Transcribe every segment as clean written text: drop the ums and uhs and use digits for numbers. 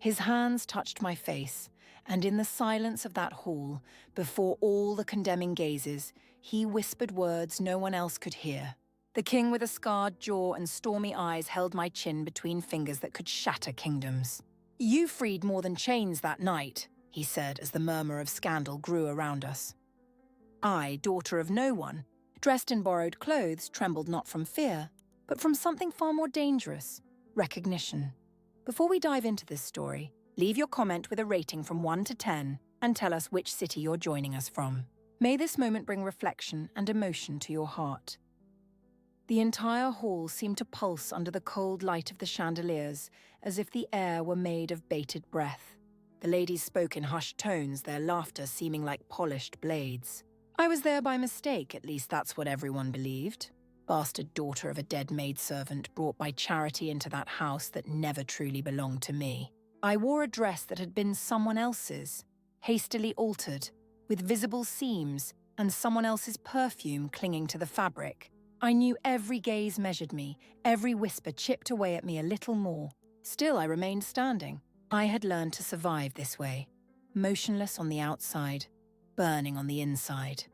His hands touched my face, and in the silence of that hall, before all the condemning gazes, he whispered words no one else could hear. The king with a scarred jaw and stormy eyes held my chin between fingers that could shatter kingdoms. "You freed more than chains that night," he said as the murmur of scandal grew around us. I, daughter of no one, dressed in borrowed clothes, trembled not from fear, but from something far more dangerous: recognition. Before we dive into this story, leave your comment with a rating from 1 to 10 and tell us which city you're joining us from. May this moment bring reflection and emotion to your heart. The entire hall seemed to pulse under the cold light of the chandeliers, as if the air were made of bated breath. The ladies spoke in hushed tones, their laughter seeming like polished blades. I was there by mistake, at least that's what everyone believed. Bastard daughter of a dead maidservant brought by charity into that house that never truly belonged to me. I wore a dress that had been someone else's, hastily altered, with visible seams and someone else's perfume clinging to the fabric. I knew every gaze measured me, every whisper chipped away at me a little more. Still, I remained standing. I had learned to survive this way, motionless on the outside, burning on the inside.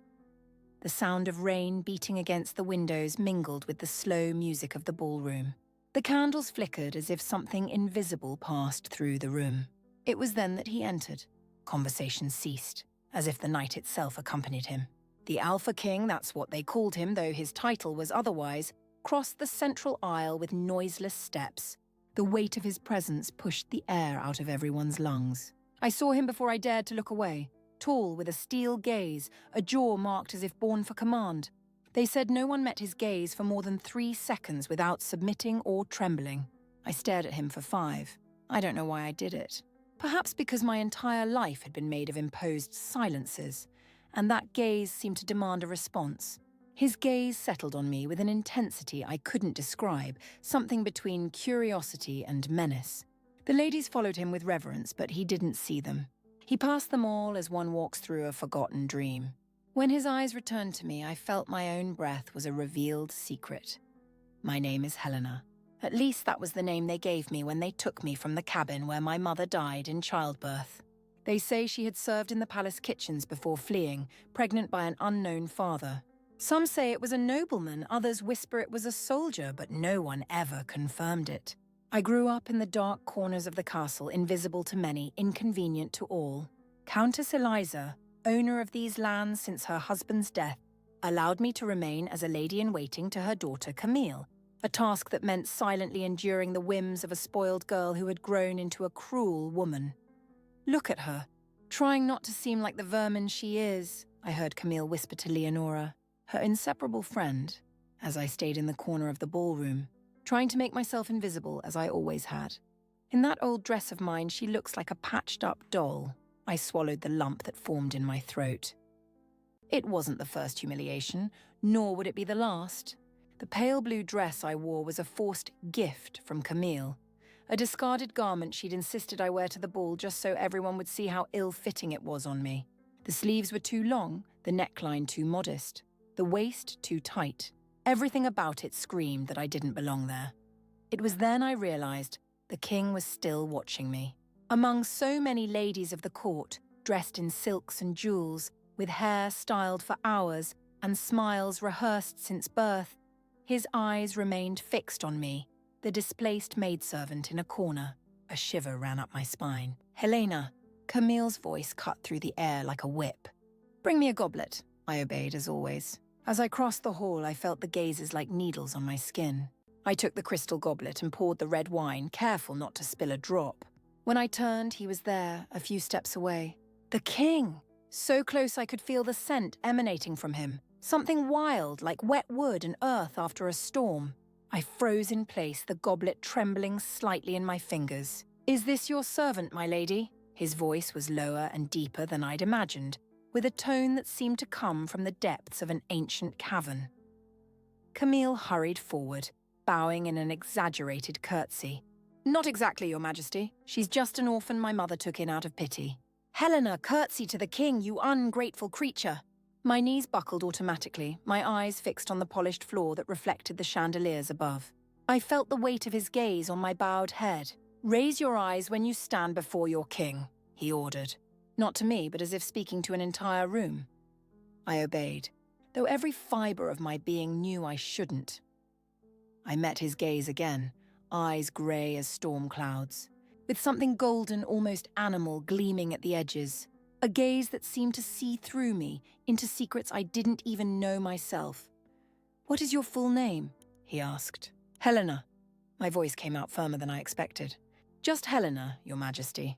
The sound of rain beating against the windows mingled with the slow music of the ballroom. The candles flickered as if something invisible passed through the room. It was then that he entered. Conversation ceased, as if the night itself accompanied him. The Alpha King, that's what they called him, though his title was otherwise, crossed the central aisle with noiseless steps. The weight of his presence pushed the air out of everyone's lungs. I saw him before I dared to look away. Tall, with a steel gaze, a jaw marked as if born for command. They said no one met his gaze for more than 3 seconds without submitting or trembling. I stared at him for 5. I don't know why I did it. Perhaps because my entire life had been made of imposed silences, and that gaze seemed to demand a response. His gaze settled on me with an intensity I couldn't describe, something between curiosity and menace. The ladies followed him with reverence, but he didn't see them. He passed them all as one walks through a forgotten dream. When his eyes returned to me, I felt my own breath was a revealed secret. My name is Helena. At least that was the name they gave me when they took me from the cabin where my mother died in childbirth. They say she had served in the palace kitchens before fleeing, pregnant by an unknown father. Some say it was a nobleman, others whisper it was a soldier, but no one ever confirmed it. I grew up in the dark corners of the castle, invisible to many, inconvenient to all. Countess Eliza, owner of these lands since her husband's death, allowed me to remain as a lady-in-waiting to her daughter Camille, a task that meant silently enduring the whims of a spoiled girl who had grown into a cruel woman. "Look at her, trying not to seem like the vermin she is," I heard Camille whisper to Leonora, her inseparable friend, as I stayed in the corner of the ballroom, trying to make myself invisible as I always had. "In that old dress of mine, she looks like a patched-up doll." I swallowed the lump that formed in my throat. It wasn't the first humiliation, nor would it be the last. The pale blue dress I wore was a forced gift from Camille, a discarded garment she'd insisted I wear to the ball just so everyone would see how ill-fitting it was on me. The sleeves were too long, the neckline too modest, the waist too tight. Everything about it screamed that I didn't belong there. It was then I realized the king was still watching me. Among so many ladies of the court, dressed in silks and jewels, with hair styled for hours and smiles rehearsed since birth, his eyes remained fixed on me, the displaced maidservant in a corner. A shiver ran up my spine. "Helena," Camille's voice cut through the air like a whip. "Bring me a goblet," I obeyed as always. As I crossed the hall, I felt the gazes like needles on my skin. I took the crystal goblet and poured the red wine, careful not to spill a drop. When I turned, he was there, a few steps away. The king! So close I could feel the scent emanating from him. Something wild, like wet wood and earth after a storm. I froze in place, the goblet trembling slightly in my fingers. "Is this your servant, my lady?" His voice was lower and deeper than I'd imagined, with a tone that seemed to come from the depths of an ancient cavern. Camille hurried forward, bowing in an exaggerated curtsy. "Not exactly, Your Majesty. She's just an orphan my mother took in out of pity." "Helena, curtsy to the king, you ungrateful creature!" My knees buckled automatically, my eyes fixed on the polished floor that reflected the chandeliers above. I felt the weight of his gaze on my bowed head. "Raise your eyes when you stand before your king," he ordered. Not to me, but as if speaking to an entire room. I obeyed, though every fibre of my being knew I shouldn't. I met his gaze again, eyes grey as storm clouds, with something golden, almost animal, gleaming at the edges. A gaze that seemed to see through me into secrets I didn't even know myself. "What is your full name?" he asked. "Helena." My voice came out firmer than I expected. "Just Helena, Your Majesty."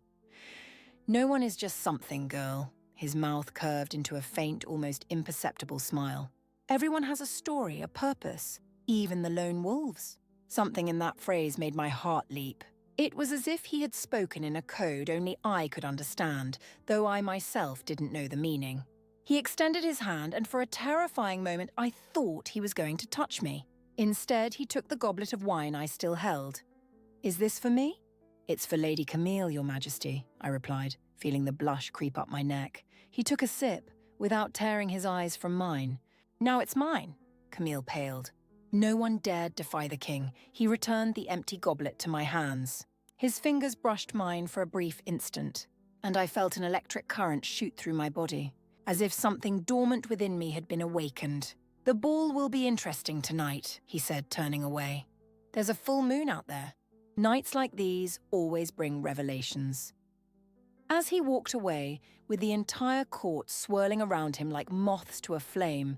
"No one is just something, girl." His mouth curved into a faint, almost imperceptible smile. "Everyone has a story, a purpose, even the lone wolves." Something in that phrase made my heart leap. It was as if he had spoken in a code only I could understand, though I myself didn't know the meaning. He extended his hand, and for a terrifying moment I thought he was going to touch me. Instead, he took the goblet of wine I still held. "Is this for me?" "It's for Lady Camille, Your Majesty," I replied, feeling the blush creep up my neck. He took a sip, without tearing his eyes from mine. "Now it's mine." Camille paled. No one dared defy the king. He returned the empty goblet to my hands. His fingers brushed mine for a brief instant, and I felt an electric current shoot through my body, as if something dormant within me had been awakened. "The ball will be interesting tonight," he said, turning away. "There's a full moon out there. Nights like these always bring revelations." As he walked away, with the entire court swirling around him like moths to a flame,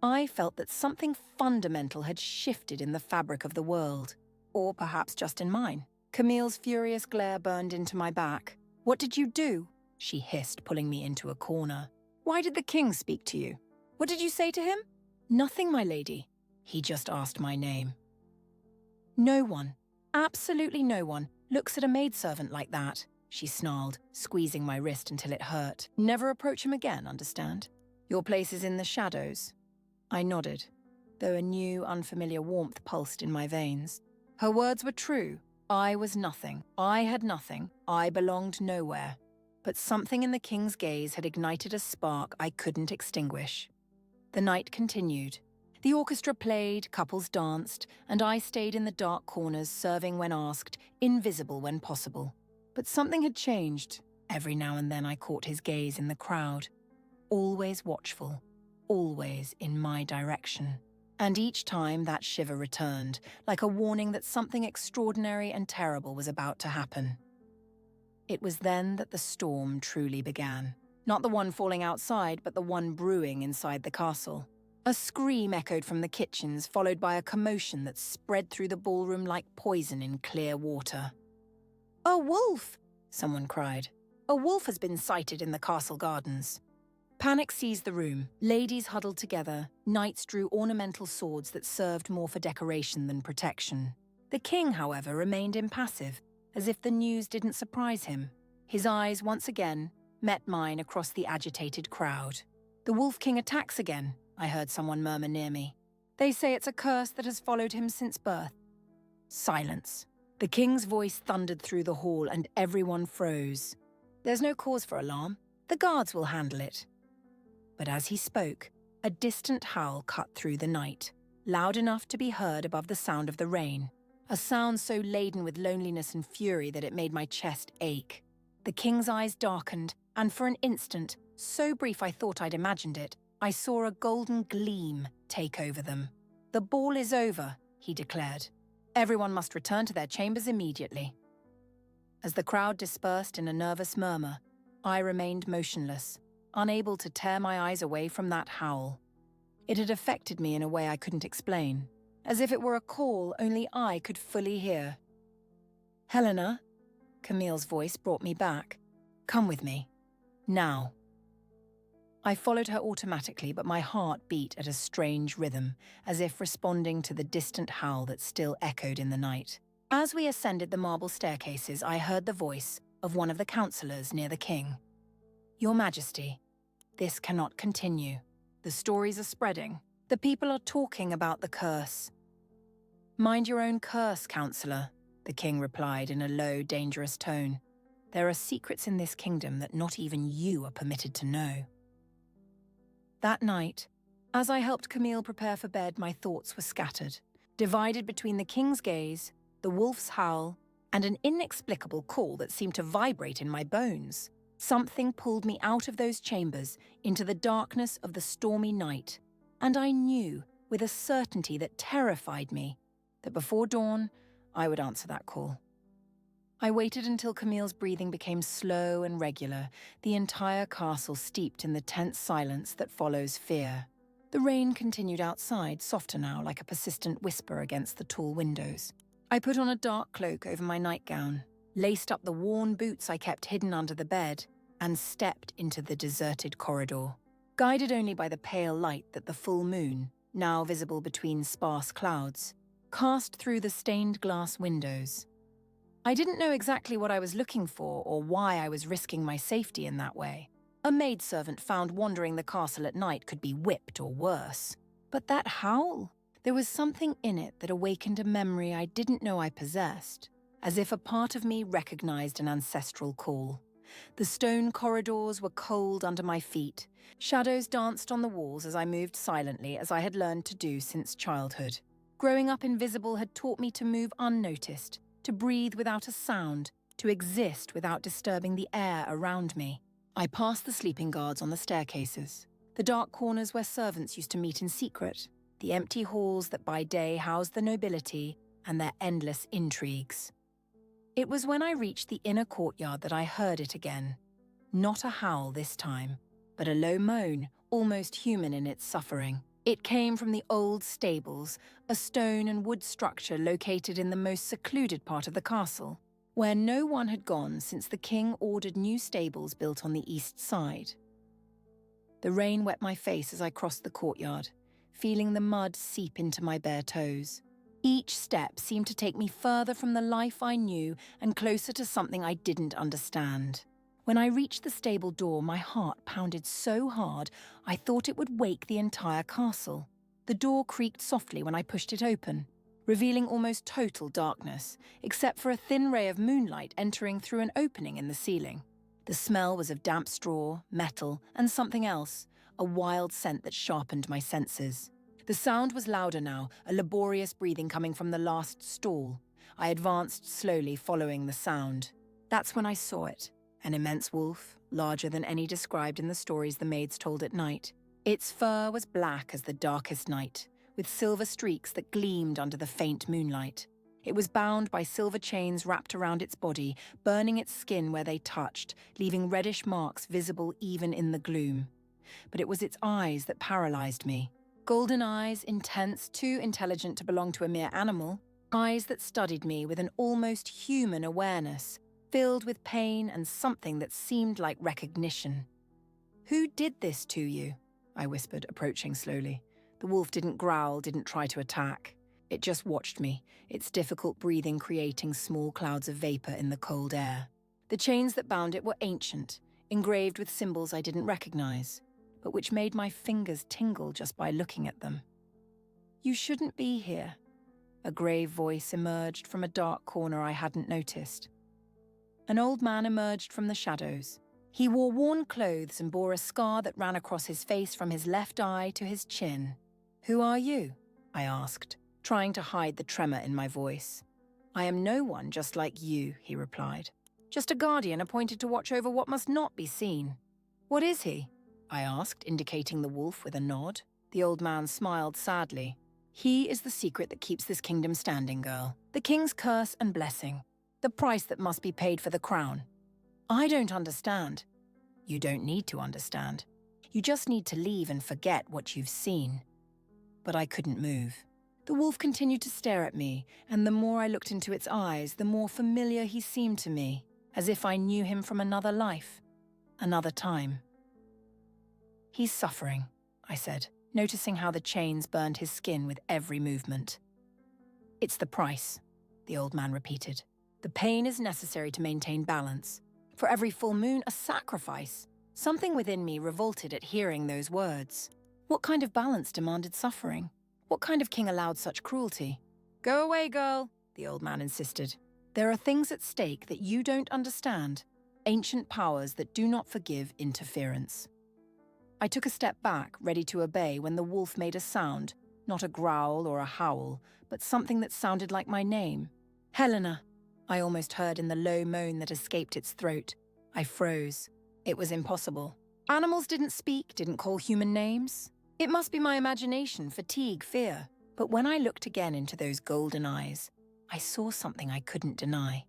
I felt that something fundamental had shifted in the fabric of the world. Or perhaps just in mine. Camille's furious glare burned into my back. "What did you do?" she hissed, pulling me into a corner. "Why did the king speak to you? What did you say to him?" "Nothing, my lady." He just asked my name. "No one, absolutely no one, looks at a maidservant like that," she snarled, squeezing my wrist until it hurt. "Never approach him again, understand? Your place is in the shadows." I nodded, though a new, unfamiliar warmth pulsed in my veins. Her words were true. I was nothing. I had nothing. I belonged nowhere. But something in the king's gaze had ignited a spark I couldn't extinguish. The night continued. The orchestra played, couples danced, and I stayed in the dark corners, serving when asked, invisible when possible. But something had changed. Every now and then I caught his gaze in the crowd. Always watchful. Always in my direction. And each time that shiver returned, like a warning that something extraordinary and terrible was about to happen. It was then that the storm truly began. Not the one falling outside, but the one brewing inside the castle. A scream echoed from the kitchens, followed by a commotion that spread through the ballroom like poison in clear water. "A wolf!" someone cried. "A wolf has been sighted in the castle gardens." Panic seized the room. Ladies huddled together. Knights drew ornamental swords that served more for decoration than protection. The king, however, remained impassive, as if the news didn't surprise him. His eyes, once again, met mine across the agitated crowd. "The Wolf King attacks again," I heard someone murmur near me. "They say it's a curse that has followed him since birth." Silence. The king's voice thundered through the hall and everyone froze. "There's no cause for alarm. The guards will handle it." But as he spoke, a distant howl cut through the night, loud enough to be heard above the sound of the rain, a sound so laden with loneliness and fury that it made my chest ache. The king's eyes darkened, and for an instant, so brief I thought I'd imagined it, I saw a golden gleam take over them. "The ball is over," he declared. "Everyone must return to their chambers immediately." As the crowd dispersed in a nervous murmur, I remained motionless, unable to tear my eyes away from that howl. It had affected me in a way I couldn't explain, as if it were a call only I could fully hear. "Helena," Camille's voice brought me back. "Come with me. Now." I followed her automatically, but my heart beat at a strange rhythm, as if responding to the distant howl that still echoed in the night. As we ascended the marble staircases, I heard the voice of one of the councillors near the king. "Your Majesty, this cannot continue. The stories are spreading. The people are talking about the curse." "Mind your own curse, councillor," the king replied in a low, dangerous tone. "There are secrets in this kingdom that not even you are permitted to know." That night, as I helped Camille prepare for bed, my thoughts were scattered, divided between the king's gaze, the wolf's howl, and an inexplicable call that seemed to vibrate in my bones. Something pulled me out of those chambers into the darkness of the stormy night, and I knew, with a certainty that terrified me, that before dawn, I would answer that call. I waited until Camille's breathing became slow and regular, the entire castle steeped in the tense silence that follows fear. The rain continued outside, softer now, like a persistent whisper against the tall windows. I put on a dark cloak over my nightgown, laced up the worn boots I kept hidden under the bed, and stepped into the deserted corridor. Guided only by the pale light that the full moon, now visible between sparse clouds, cast through the stained glass windows. I didn't know exactly what I was looking for or why I was risking my safety in that way. A maidservant found wandering the castle at night could be whipped or worse. But that howl, there was something in it that awakened a memory I didn't know I possessed, as if a part of me recognized an ancestral call. The stone corridors were cold under my feet. Shadows danced on the walls as I moved silently, as I had learned to do since childhood. Growing up invisible had taught me to move unnoticed, to breathe without a sound, to exist without disturbing the air around me. I passed the sleeping guards on the staircases, the dark corners where servants used to meet in secret, the empty halls that by day housed the nobility and their endless intrigues. It was when I reached the inner courtyard that I heard it again. Not a howl this time, but a low moan, almost human in its suffering. It came from the old stables, a stone and wood structure located in the most secluded part of the castle, where no one had gone since the king ordered new stables built on the east side. The rain wet my face as I crossed the courtyard, feeling the mud seep into my bare toes. Each step seemed to take me further from the life I knew and closer to something I didn't understand. When I reached the stable door, my heart pounded so hard I thought it would wake the entire castle. The door creaked softly when I pushed it open, revealing almost total darkness, except for a thin ray of moonlight entering through an opening in the ceiling. The smell was of damp straw, metal, and something else, a wild scent that sharpened my senses. The sound was louder now, a laborious breathing coming from the last stall. I advanced slowly, following the sound. That's when I saw it, an immense wolf, larger than any described in the stories the maids told at night. Its fur was black as the darkest night, with silver streaks that gleamed under the faint moonlight. It was bound by silver chains wrapped around its body, burning its skin where they touched, leaving reddish marks visible even in the gloom. But it was its eyes that paralyzed me. Golden eyes, intense, too intelligent to belong to a mere animal. Eyes that studied me with an almost human awareness, filled with pain and something that seemed like recognition. "Who did this to you?" I whispered, approaching slowly. The wolf didn't growl, didn't try to attack. It just watched me, its difficult breathing creating small clouds of vapor in the cold air. The chains that bound it were ancient, engraved with symbols I didn't recognize, but which made my fingers tingle just by looking at them. "You shouldn't be here." A grave voice emerged from a dark corner I hadn't noticed. An old man emerged from the shadows. He wore worn clothes and bore a scar that ran across his face from his left eye to his chin. "Who are you?" I asked, trying to hide the tremor in my voice. "I am no one just like you," he replied. "Just a guardian appointed to watch over what must not be seen." "What is he?" I asked, indicating the wolf with a nod. The old man smiled sadly. "He is the secret that keeps this kingdom standing, girl. The king's curse and blessing. The price that must be paid for the crown." "I don't understand." "You don't need to understand. You just need to leave and forget what you've seen." But I couldn't move. The wolf continued to stare at me, and the more I looked into its eyes, the more familiar he seemed to me, as if I knew him from another life, another time. "He's suffering," I said, noticing how the chains burned his skin with every movement. "It's the price," the old man repeated. "The pain is necessary to maintain balance. For every full moon, a sacrifice." Something within me revolted at hearing those words. What kind of balance demanded suffering? What kind of king allowed such cruelty? "Go away, girl," the old man insisted. "There are things at stake that you don't understand, ancient powers that do not forgive interference." I took a step back, ready to obey, when the wolf made a sound, not a growl or a howl, but something that sounded like my name. "Helena." I almost heard in the low moan that escaped its throat. I froze. It was impossible. Animals didn't speak, didn't call human names. It must be my imagination, fatigue, fear. But when I looked again into those golden eyes, I saw something I couldn't deny.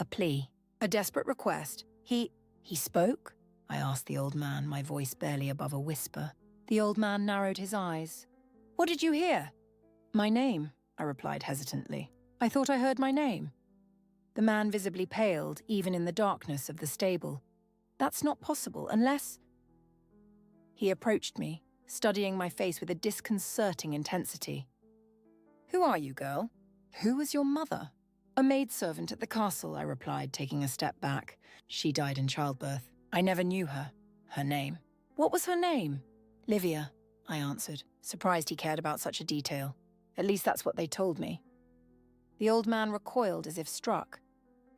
A plea. A desperate request. He spoke? I asked the old man, my voice barely above a whisper. The old man narrowed his eyes. What did you hear? My name, I replied hesitantly. I thought I heard my name. The man visibly paled, even in the darkness of the stable. That's not possible, unless... He approached me, studying my face with a disconcerting intensity. Who are you, girl? Who was your mother? A maidservant at the castle, I replied, taking a step back. She died in childbirth. I never knew her. Her name. What was her name? Livia, I answered, surprised he cared about such a detail. At least that's what they told me. The old man recoiled as if struck.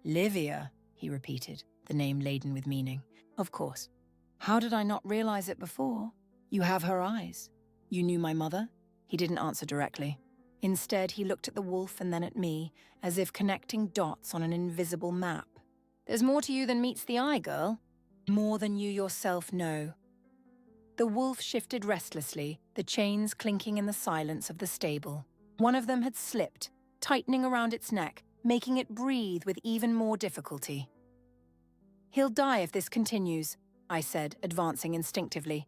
Livia, he repeated, the name laden with meaning. Of course. How did I not realize it before? You have her eyes. You knew my mother? He didn't answer directly. Instead, he looked at the wolf and then at me, as if connecting dots on an invisible map. There's more to you than meets the eye, girl. More than you yourself know. The wolf shifted restlessly, the chains clinking in the silence of the stable. One of them had slipped, tightening around its neck, making it breathe with even more difficulty. He'll die if this continues, I said, advancing instinctively.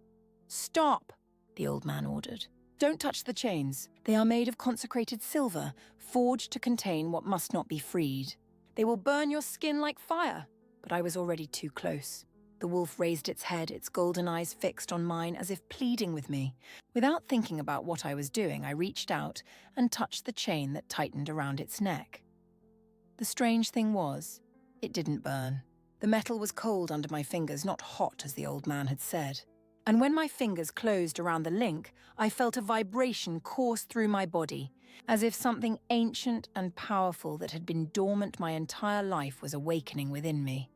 Stop, the old man ordered. Don't touch the chains. They are made of consecrated silver, forged to contain what must not be freed. They will burn your skin like fire. But I was already too close. The wolf raised its head, its golden eyes fixed on mine as if pleading with me. Without thinking about what I was doing, I reached out and touched the chain that tightened around its neck. The strange thing was, it didn't burn. The metal was cold under my fingers, not hot as the old man had said. And when my fingers closed around the link, I felt a vibration course through my body, as if something ancient and powerful that had been dormant my entire life was awakening within me.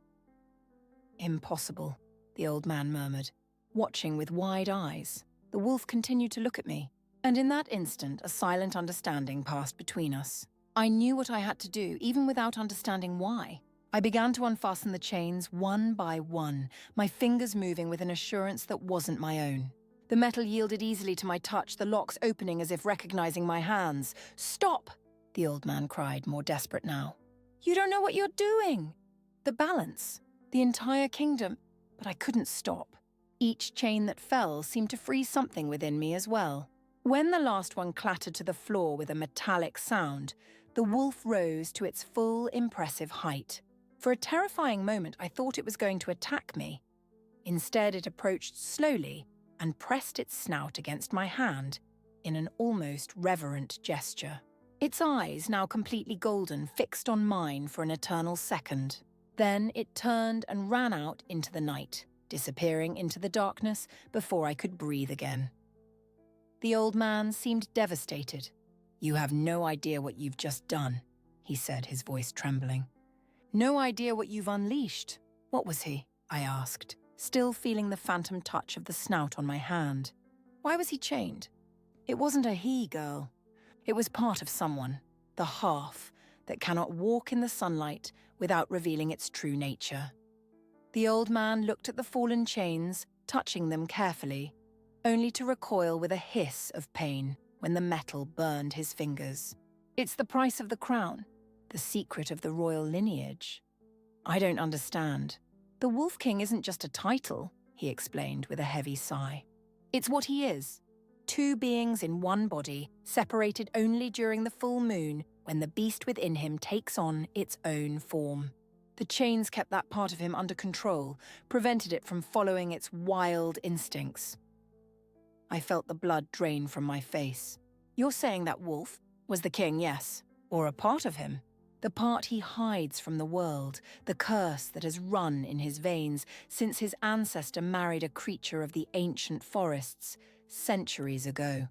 Impossible, the old man murmured, watching with wide eyes. The wolf continued to look at me, and in that instant a silent understanding passed between us. I knew what I had to do, even without understanding why. I began to unfasten the chains one by one, my fingers moving with an assurance that wasn't my own. The metal yielded easily to my touch, the locks opening as if recognizing my hands. Stop, the old man cried, more desperate now. You don't know what you're doing. The balance, the entire kingdom, but I couldn't stop. Each chain that fell seemed to free something within me as well. When the last one clattered to the floor with a metallic sound, the wolf rose to its full, impressive height. For a terrifying moment, I thought it was going to attack me. Instead, it approached slowly and pressed its snout against my hand in an almost reverent gesture. Its eyes, now completely golden, fixed on mine for an eternal second. Then it turned and ran out into the night, disappearing into the darkness before I could breathe again. The old man seemed devastated. You have no idea what you've just done, he said, his voice trembling. No idea what you've unleashed. What was he? I asked, still feeling the phantom touch of the snout on my hand. Why was he chained? It wasn't a he, girl. It was part of someone, the half, that cannot walk in the sunlight without revealing its true nature. The old man looked at the fallen chains, touching them carefully, only to recoil with a hiss of pain when the metal burned his fingers. It's the price of the crown. The secret of the royal lineage. I don't understand. The Wolf King isn't just a title, he explained with a heavy sigh. It's what he is. Two beings in one body, separated only during the full moon, when the beast within him takes on its own form. The chains kept that part of him under control, prevented it from following its wild instincts. I felt the blood drain from my face. You're saying that Wolf was the king, yes, or a part of him? The part he hides from the world, the curse that has run in his veins since his ancestor married a creature of the ancient forests centuries ago.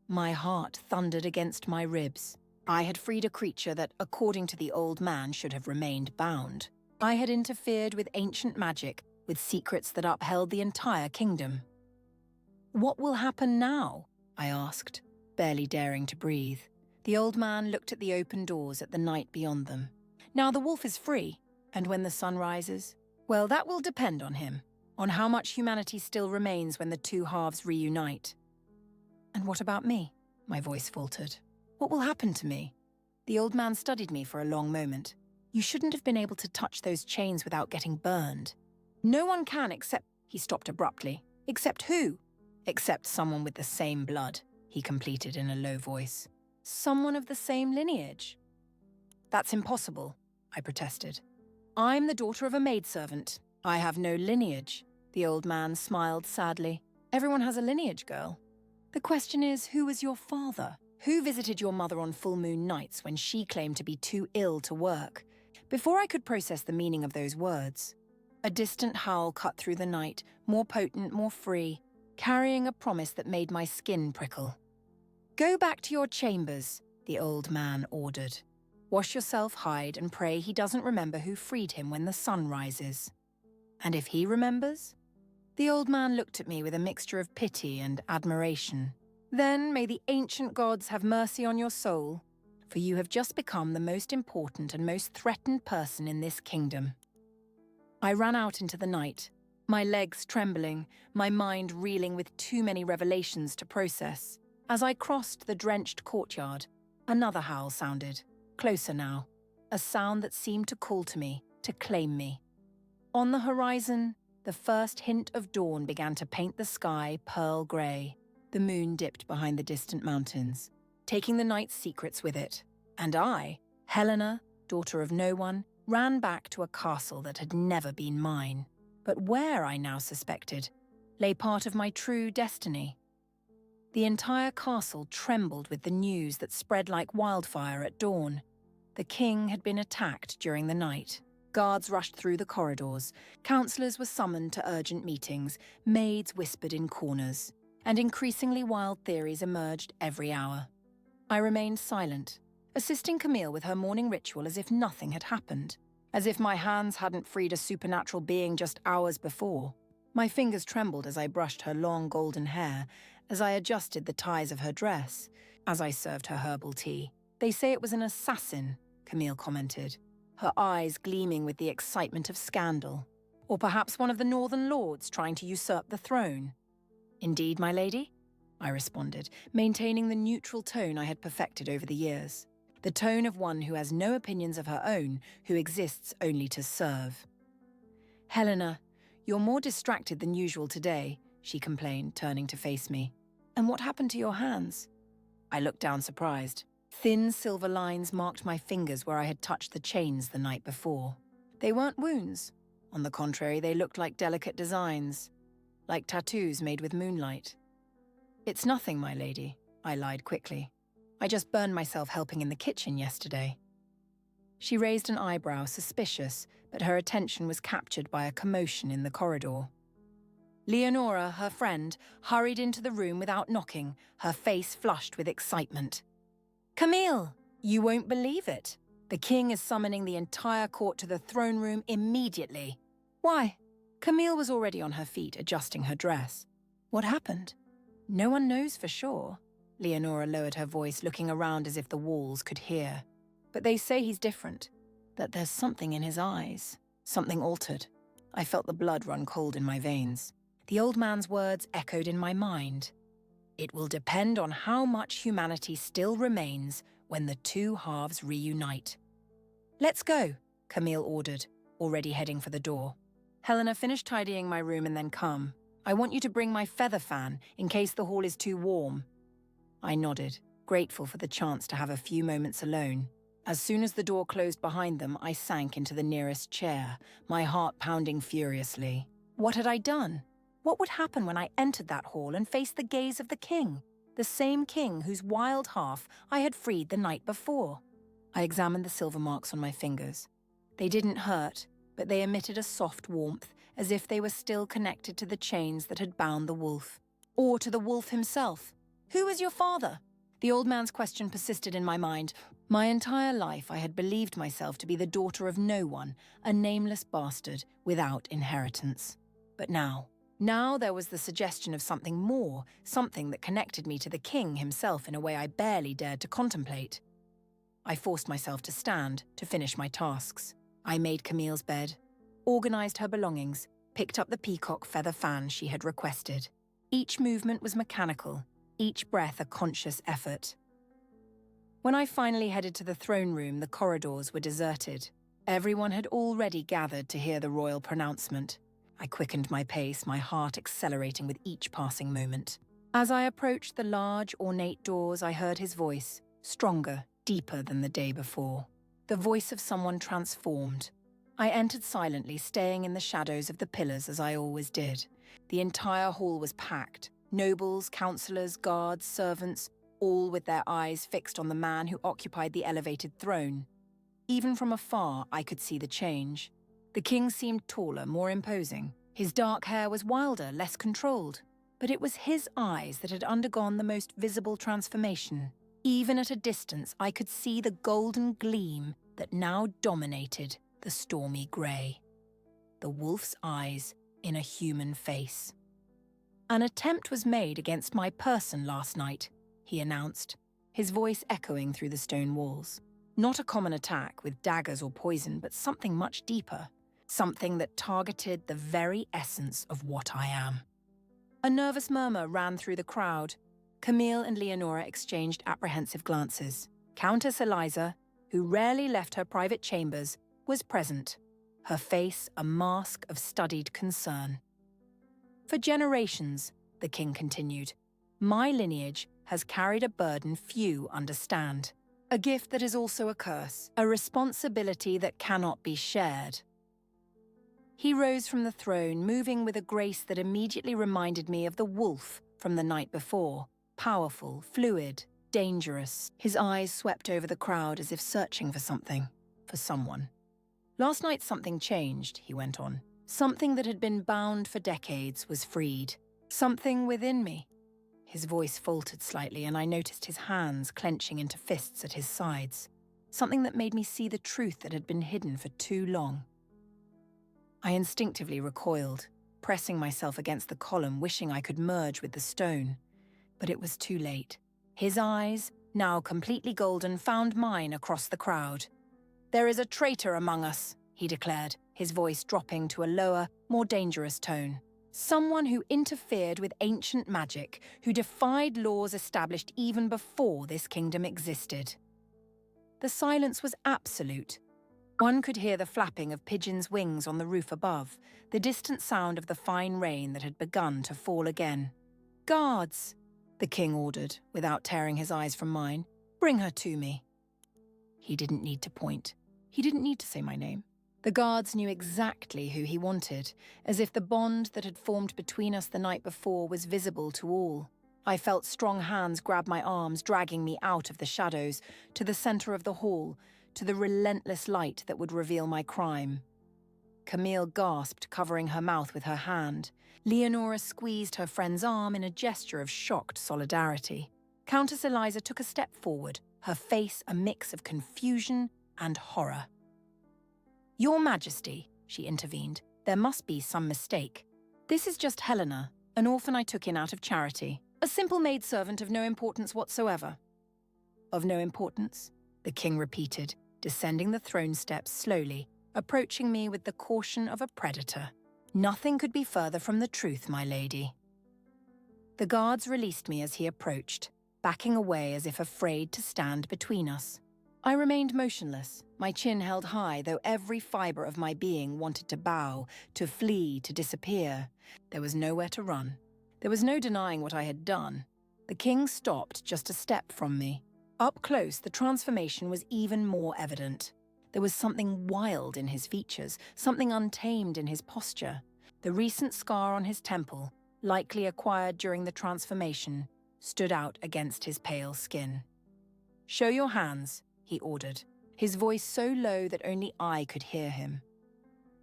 My heart thundered against my ribs. I had freed a creature that, according to the old man, should have remained bound. I had interfered with ancient magic, with secrets that upheld the entire kingdom. What will happen now? I asked, barely daring to breathe. The old man looked at the open doors at the night beyond them. Now the wolf is free, and when the sun rises, well, that will depend on him, on how much humanity still remains when the two halves reunite. And what about me? My voice faltered. What will happen to me? The old man studied me for a long moment. You shouldn't have been able to touch those chains without getting burned. No one can except... He stopped abruptly. Except who? Except someone with the same blood, he completed in a low voice. Someone of the same lineage. That's impossible, I protested. I'm the daughter of a maidservant. I have no lineage. The old man smiled sadly. Everyone has a lineage, girl. The question is, who was your father? Who visited your mother on full moon nights when she claimed to be too ill to work? Before I could process the meaning of those words, a distant howl cut through the night, more potent, more free, carrying a promise that made my skin prickle. Go back to your chambers, the old man ordered. Wash yourself, hide, and pray he doesn't remember who freed him when the sun rises. And if he remembers? The old man looked at me with a mixture of pity and admiration. Then may the ancient gods have mercy on your soul, for you have just become the most important and most threatened person in this kingdom. I ran out into the night, my legs trembling, my mind reeling with too many revelations to process. As I crossed the drenched courtyard, another howl sounded, closer now, a sound that seemed to call to me, to claim me. On the horizon, the first hint of dawn began to paint the sky pearl grey. The moon dipped behind the distant mountains, taking the night's secrets with it. And I, Helena, daughter of no one, ran back to a castle that had never been mine. But where, I now suspected, lay part of my true destiny. The entire castle trembled with the news that spread like wildfire at dawn. The king had been attacked during the night. Guards rushed through the corridors, councillors were summoned to urgent meetings, maids whispered in corners, and increasingly wild theories emerged every hour. I remained silent, assisting Camille with her morning ritual as if nothing had happened, as if my hands hadn't freed a supernatural being just hours before. My fingers trembled as I brushed her long golden hair, as I adjusted the ties of her dress, as I served her herbal tea. They say it was an assassin, Camille commented, her eyes gleaming with the excitement of scandal. Or perhaps one of the northern lords trying to usurp the throne. Indeed, my lady, I responded, maintaining the neutral tone I had perfected over the years. The tone of one who has no opinions of her own, who exists only to serve. Helena, you're more distracted than usual today, she complained, turning to face me. And what happened to your hands? I looked down surprised. Thin silver lines marked my fingers where I had touched the chains the night before. They weren't wounds. On the contrary, they looked like delicate designs, like tattoos made with moonlight. It's nothing, my lady, I lied quickly. I just burned myself helping in the kitchen yesterday. She raised an eyebrow, suspicious, but her attention was captured by a commotion in the corridor. Leonora, her friend, hurried into the room without knocking, her face flushed with excitement. Camille, you won't believe it. The king is summoning the entire court to the throne room immediately. Why? Camille was already on her feet, adjusting her dress. What happened? No one knows for sure. Leonora lowered her voice, looking around as if the walls could hear. But they say he's different, that there's something in his eyes, something altered. I felt the blood run cold in my veins. The old man's words echoed in my mind. It will depend on how much humanity still remains when the two halves reunite. Let's go, Camille ordered, already heading for the door. Helena, finish tidying my room and then come. I want you to bring my feather fan in case the hall is too warm. I nodded, grateful for the chance to have a few moments alone. As soon as the door closed behind them, I sank into the nearest chair, my heart pounding furiously. What had I done? What would happen when I entered that hall and faced the gaze of the king? The same king whose wild half I had freed the night before. I examined the silver marks on my fingers. They didn't hurt, but they emitted a soft warmth, as if they were still connected to the chains that had bound the wolf. Or to the wolf himself. Who is your father? The old man's question persisted in my mind. My entire life I had believed myself to be the daughter of no one, a nameless bastard without inheritance. But now there was the suggestion of something more, something that connected me to the king himself in a way I barely dared to contemplate. I forced myself to stand to finish my tasks. I made Camille's bed, organized her belongings, picked up the peacock feather fan she had requested. Each movement was mechanical, each breath a conscious effort. When I finally headed to the throne room, the corridors were deserted. Everyone had already gathered to hear the royal pronouncement. I quickened my pace, my heart accelerating with each passing moment. As I approached the large, ornate doors, I heard his voice, stronger, deeper than the day before. The voice of someone transformed. I entered silently, staying in the shadows of the pillars as I always did. The entire hall was packed. Nobles, councillors, guards, servants, all with their eyes fixed on the man who occupied the elevated throne. Even from afar, I could see the change. The king seemed taller, more imposing. His dark hair was wilder, less controlled. But it was his eyes that had undergone the most visible transformation. Even at a distance, I could see the golden gleam that now dominated the stormy grey. The wolf's eyes in a human face. "An attempt was made against my person last night," he announced, his voice echoing through the stone walls. Not a common attack with daggers or poison, but something much deeper. Something that targeted the very essence of what I am. A nervous murmur ran through the crowd. Camille and Leonora exchanged apprehensive glances. Countess Eliza, who rarely left her private chambers, was present, her face a mask of studied concern. "For generations," the king continued, "my lineage has carried a burden few understand. A gift that is also a curse, a responsibility that cannot be shared." He rose from the throne, moving with a grace that immediately reminded me of the wolf from the night before. Powerful, fluid, dangerous. His eyes swept over the crowd as if searching for something, for someone. "Last night something changed," he went on. "Something that had been bound for decades was freed. Something within me." His voice faltered slightly, and I noticed his hands clenching into fists at his sides. Something that made me see the truth that had been hidden for too long. I instinctively recoiled, pressing myself against the column, wishing I could merge with the stone. But it was too late. His eyes, now completely golden, found mine across the crowd. "There is a traitor among us," he declared, his voice dropping to a lower, more dangerous tone. "Someone who interfered with ancient magic, who defied laws established even before this kingdom existed." The silence was absolute. One could hear the flapping of pigeons' wings on the roof above, the distant sound of the fine rain that had begun to fall again. "Guards," the king ordered, without tearing his eyes from mine. "Bring her to me." He didn't need to point. He didn't need to say my name. The guards knew exactly who he wanted, as if the bond that had formed between us the night before was visible to all. I felt strong hands grab my arms, dragging me out of the shadows, to the center of the hall, to the relentless light that would reveal my crime. Camille gasped, covering her mouth with her hand. Leonora squeezed her friend's arm in a gesture of shocked solidarity. Countess Eliza took a step forward, her face a mix of confusion and horror. "Your Majesty," she intervened, "there must be some mistake. This is just Helena, an orphan I took in out of charity. A simple maidservant of no importance whatsoever." "Of no importance?" the king repeated, descending the throne steps slowly, approaching me with the caution of a predator. "Nothing could be further from the truth, my lady." The guards released me as he approached, backing away as if afraid to stand between us. I remained motionless, my chin held high, though every fibre of my being wanted to bow, to flee, to disappear. There was nowhere to run. There was no denying what I had done. The king stopped just a step from me. Up close, the transformation was even more evident. There was something wild in his features, something untamed in his posture. The recent scar on his temple, likely acquired during the transformation, stood out against his pale skin. "Show your hands," he ordered, his voice so low that only I could hear him.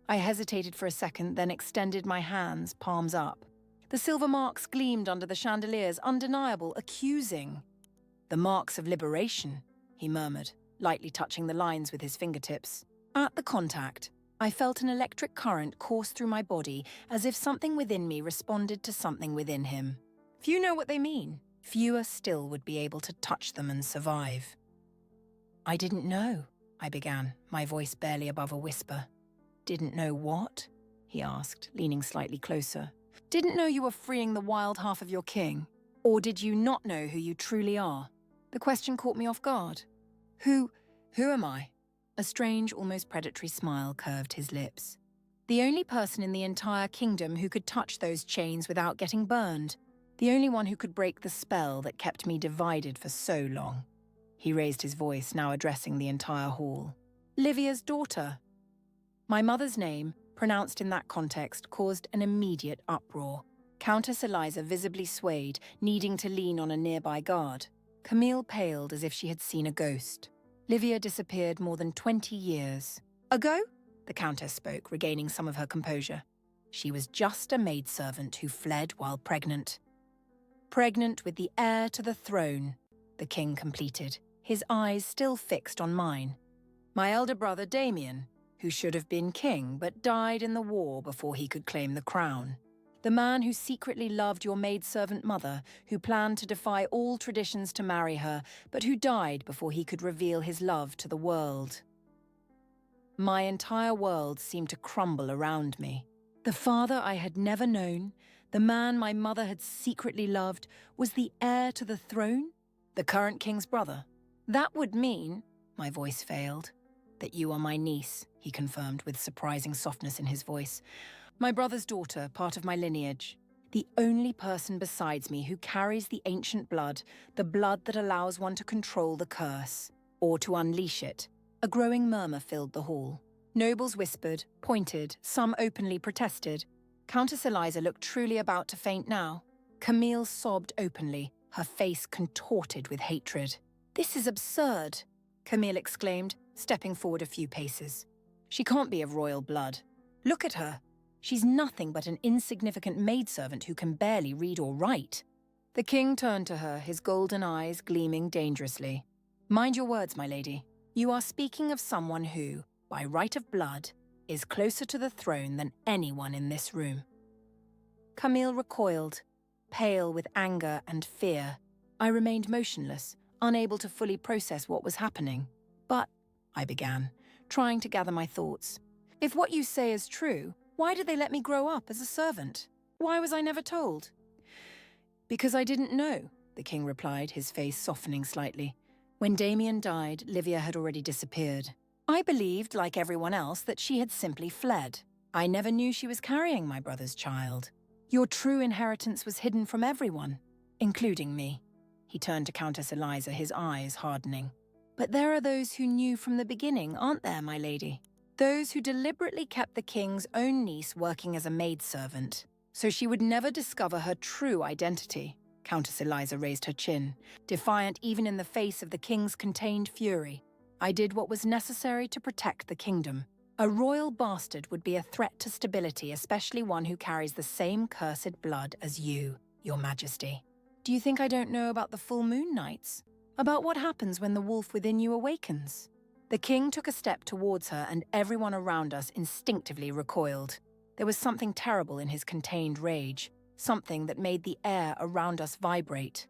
I hesitated for a second, then extended my hands, palms up. The silver marks gleamed under the chandeliers, undeniable, accusing. "The marks of liberation," he murmured, lightly touching the lines with his fingertips. At the contact, I felt an electric current course through my body, as if something within me responded to something within him. Few know what they mean. Fewer still would be able to touch them and survive. I didn't know, I began, my voice barely above a whisper. Didn't know what? He asked, leaning slightly closer. Didn't know you were freeing the wild half of your king? Or did you not know who you truly are? The question caught me off guard. Who am I? A strange, almost predatory smile curved his lips. The only person in the entire kingdom who could touch those chains without getting burned. The only one who could break the spell that kept me divided for so long. He raised his voice, now addressing the entire hall. Livia's daughter. My mother's name, pronounced in that context, caused an immediate uproar. Countess Eliza visibly swayed, needing to lean on a nearby guard. Camille paled as if she had seen a ghost. Livia disappeared more than 20 years. Ago? The Countess spoke, regaining some of her composure. She was just a maidservant who fled while pregnant. Pregnant with the heir to the throne, the king completed, his eyes still fixed on mine. My elder brother Damien, who should have been king but died in the war before he could claim the crown. The man who secretly loved your maidservant mother, who planned to defy all traditions to marry her, but who died before he could reveal his love to the world. My entire world seemed to crumble around me. The father I had never known, the man my mother had secretly loved, was the heir to the throne? The current king's brother? That would mean, my voice failed, that you are my niece, he confirmed with surprising softness in his voice. My brother's daughter, part of my lineage. The only person besides me who carries the ancient blood, the blood that allows one to control the curse, or to unleash it. A growing murmur filled the hall. Nobles whispered, pointed, some openly protested. Countess Eliza looked truly about to faint now. Camille sobbed openly, her face contorted with hatred. This is absurd, Camille exclaimed, stepping forward a few paces. She can't be of royal blood. Look at her. She's nothing but an insignificant maidservant who can barely read or write. The king turned to her, his golden eyes gleaming dangerously. Mind your words, my lady. You are speaking of someone who, by right of blood, is closer to the throne than anyone in this room. Camille recoiled, pale with anger and fear. I remained motionless, unable to fully process what was happening. But, I began, trying to gather my thoughts. If what you say is true, why did they let me grow up as a servant? Why was I never told? Because I didn't know, the king replied, his face softening slightly. When Damien died, Livia had already disappeared. I believed, like everyone else, that she had simply fled. I never knew she was carrying my brother's child. Your true inheritance was hidden from everyone, including me. He turned to Countess Eliza, his eyes hardening. But there are those who knew from the beginning, aren't there, my lady? Those who deliberately kept the king's own niece working as a maidservant, so she would never discover her true identity. Countess Eliza raised her chin, defiant even in the face of the king's contained fury. I did what was necessary to protect the kingdom. A royal bastard would be a threat to stability, especially one who carries the same cursed blood as you, your majesty. Do you think I don't know about the full moon nights? About what happens when the wolf within you awakens? The king took a step towards her and everyone around us instinctively recoiled. There was something terrible in his contained rage, something that made the air around us vibrate.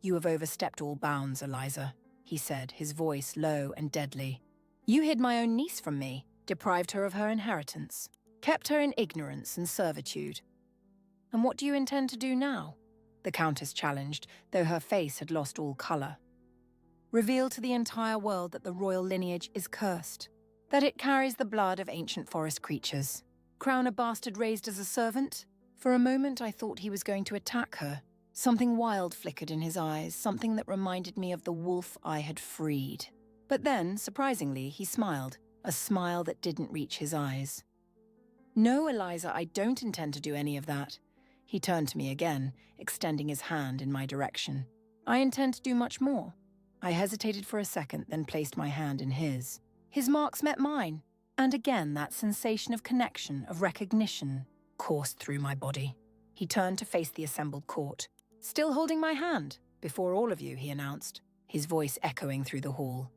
You have overstepped all bounds, Eliza, he said, his voice low and deadly. You hid my own niece from me, deprived her of her inheritance, kept her in ignorance and servitude. And what do you intend to do now? The Countess challenged, though her face had lost all colour. Reveal to the entire world that the royal lineage is cursed, that it carries the blood of ancient forest creatures. Crown a bastard raised as a servant? For a moment I thought he was going to attack her. Something wild flickered in his eyes, something that reminded me of the wolf I had freed. But then, surprisingly, he smiled, a smile that didn't reach his eyes. No, Eliza, I don't intend to do any of that. He turned to me again, extending his hand in my direction. I intend to do much more. I hesitated for a second, then placed my hand in his. His marks met mine, and again that sensation of connection, of recognition, coursed through my body. He turned to face the assembled court. Still holding my hand, before all of you, he announced, his voice echoing through the hall.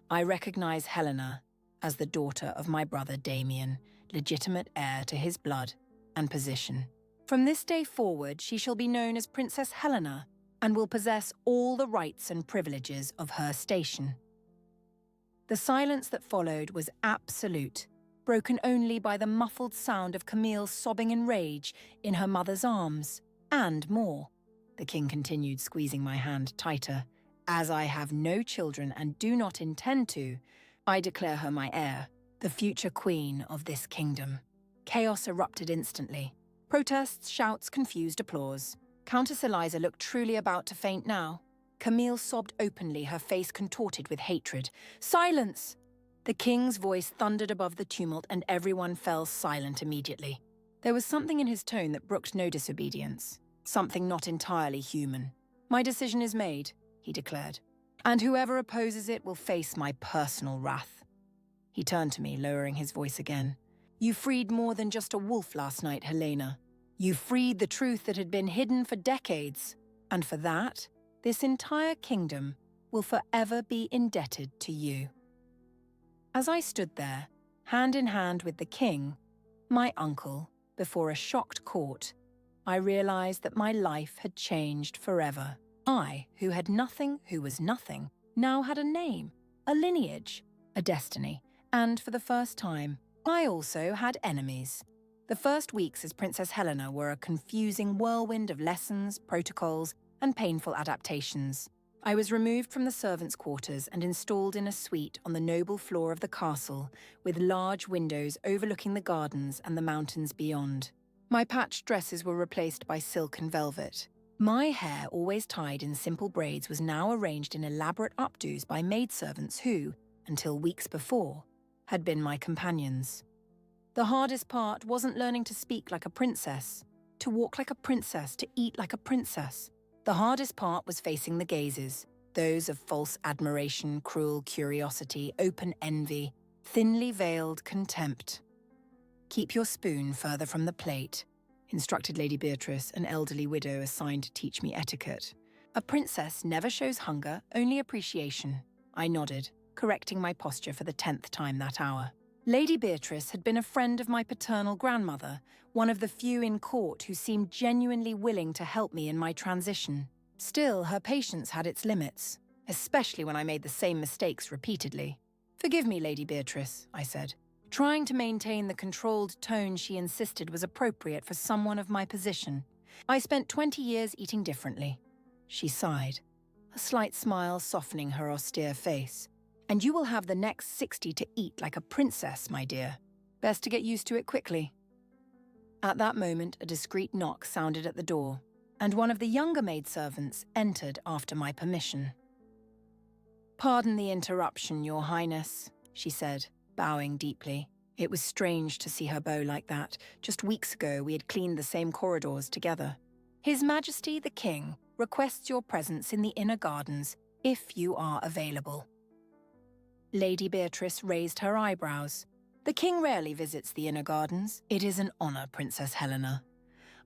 I recognize Helena as the daughter of my brother Damien, legitimate heir to his blood and position. From this day forward, she shall be known as Princess Helena, and will possess all the rights and privileges of her station. The silence that followed was absolute, broken only by the muffled sound of Camille sobbing in rage in her mother's arms, and more. The king continued, squeezing my hand tighter. As I have no children and do not intend to, I declare her my heir, the future queen of this kingdom. Chaos erupted instantly. Protests, shouts, confused applause. Countess Eliza looked truly about to faint now. Camille sobbed openly, her face contorted with hatred. Silence! The king's voice thundered above the tumult and everyone fell silent immediately. There was something in his tone that brooked no disobedience, something not entirely human. My decision is made, he declared, and whoever opposes it will face my personal wrath. He turned to me, lowering his voice again. You freed more than just a wolf last night, Helena. You freed the truth that had been hidden for decades, and for that, this entire kingdom will forever be indebted to you. As I stood there, hand in hand with the king, my uncle, before a shocked court, I realized that my life had changed forever. I, who had nothing, who was nothing, now had a name, a lineage, a destiny, and for the first time, I also had enemies. The first weeks as Princess Helena were a confusing whirlwind of lessons, protocols, and painful adaptations. I was removed from the servants' quarters and installed in a suite on the noble floor of the castle, with large windows overlooking the gardens and the mountains beyond. My patched dresses were replaced by silk and velvet. My hair, always tied in simple braids, was now arranged in elaborate updos by maidservants who, until weeks before, had been my companions. The hardest part wasn't learning to speak like a princess, to walk like a princess, to eat like a princess. The hardest part was facing the gazes, those of false admiration, cruel curiosity, open envy, thinly veiled contempt. Keep your spoon further from the plate, instructed Lady Beatrice, an elderly widow assigned to teach me etiquette. A princess never shows hunger, only appreciation. I nodded, correcting my posture for the 10th time that hour. Lady Beatrice had been a friend of my paternal grandmother, one of the few in court who seemed genuinely willing to help me in my transition. Still, her patience had its limits, especially when I made the same mistakes repeatedly. Forgive me, Lady Beatrice, I said. Trying to maintain the controlled tone she insisted was appropriate for someone of my position. I spent 20 years eating differently. She sighed, a slight smile softening her austere face. And you will have the next 60 to eat like a princess, my dear. Best to get used to it quickly. At that moment, a discreet knock sounded at the door, and one of the younger maidservants entered after my permission. Pardon the interruption, Your Highness, she said, bowing deeply. It was strange to see her bow like that. Just weeks ago, we had cleaned the same corridors together. His Majesty the King requests your presence in the inner gardens, if you are available. Lady Beatrice raised her eyebrows. The king rarely visits the inner gardens. It is an honor, Princess Helena.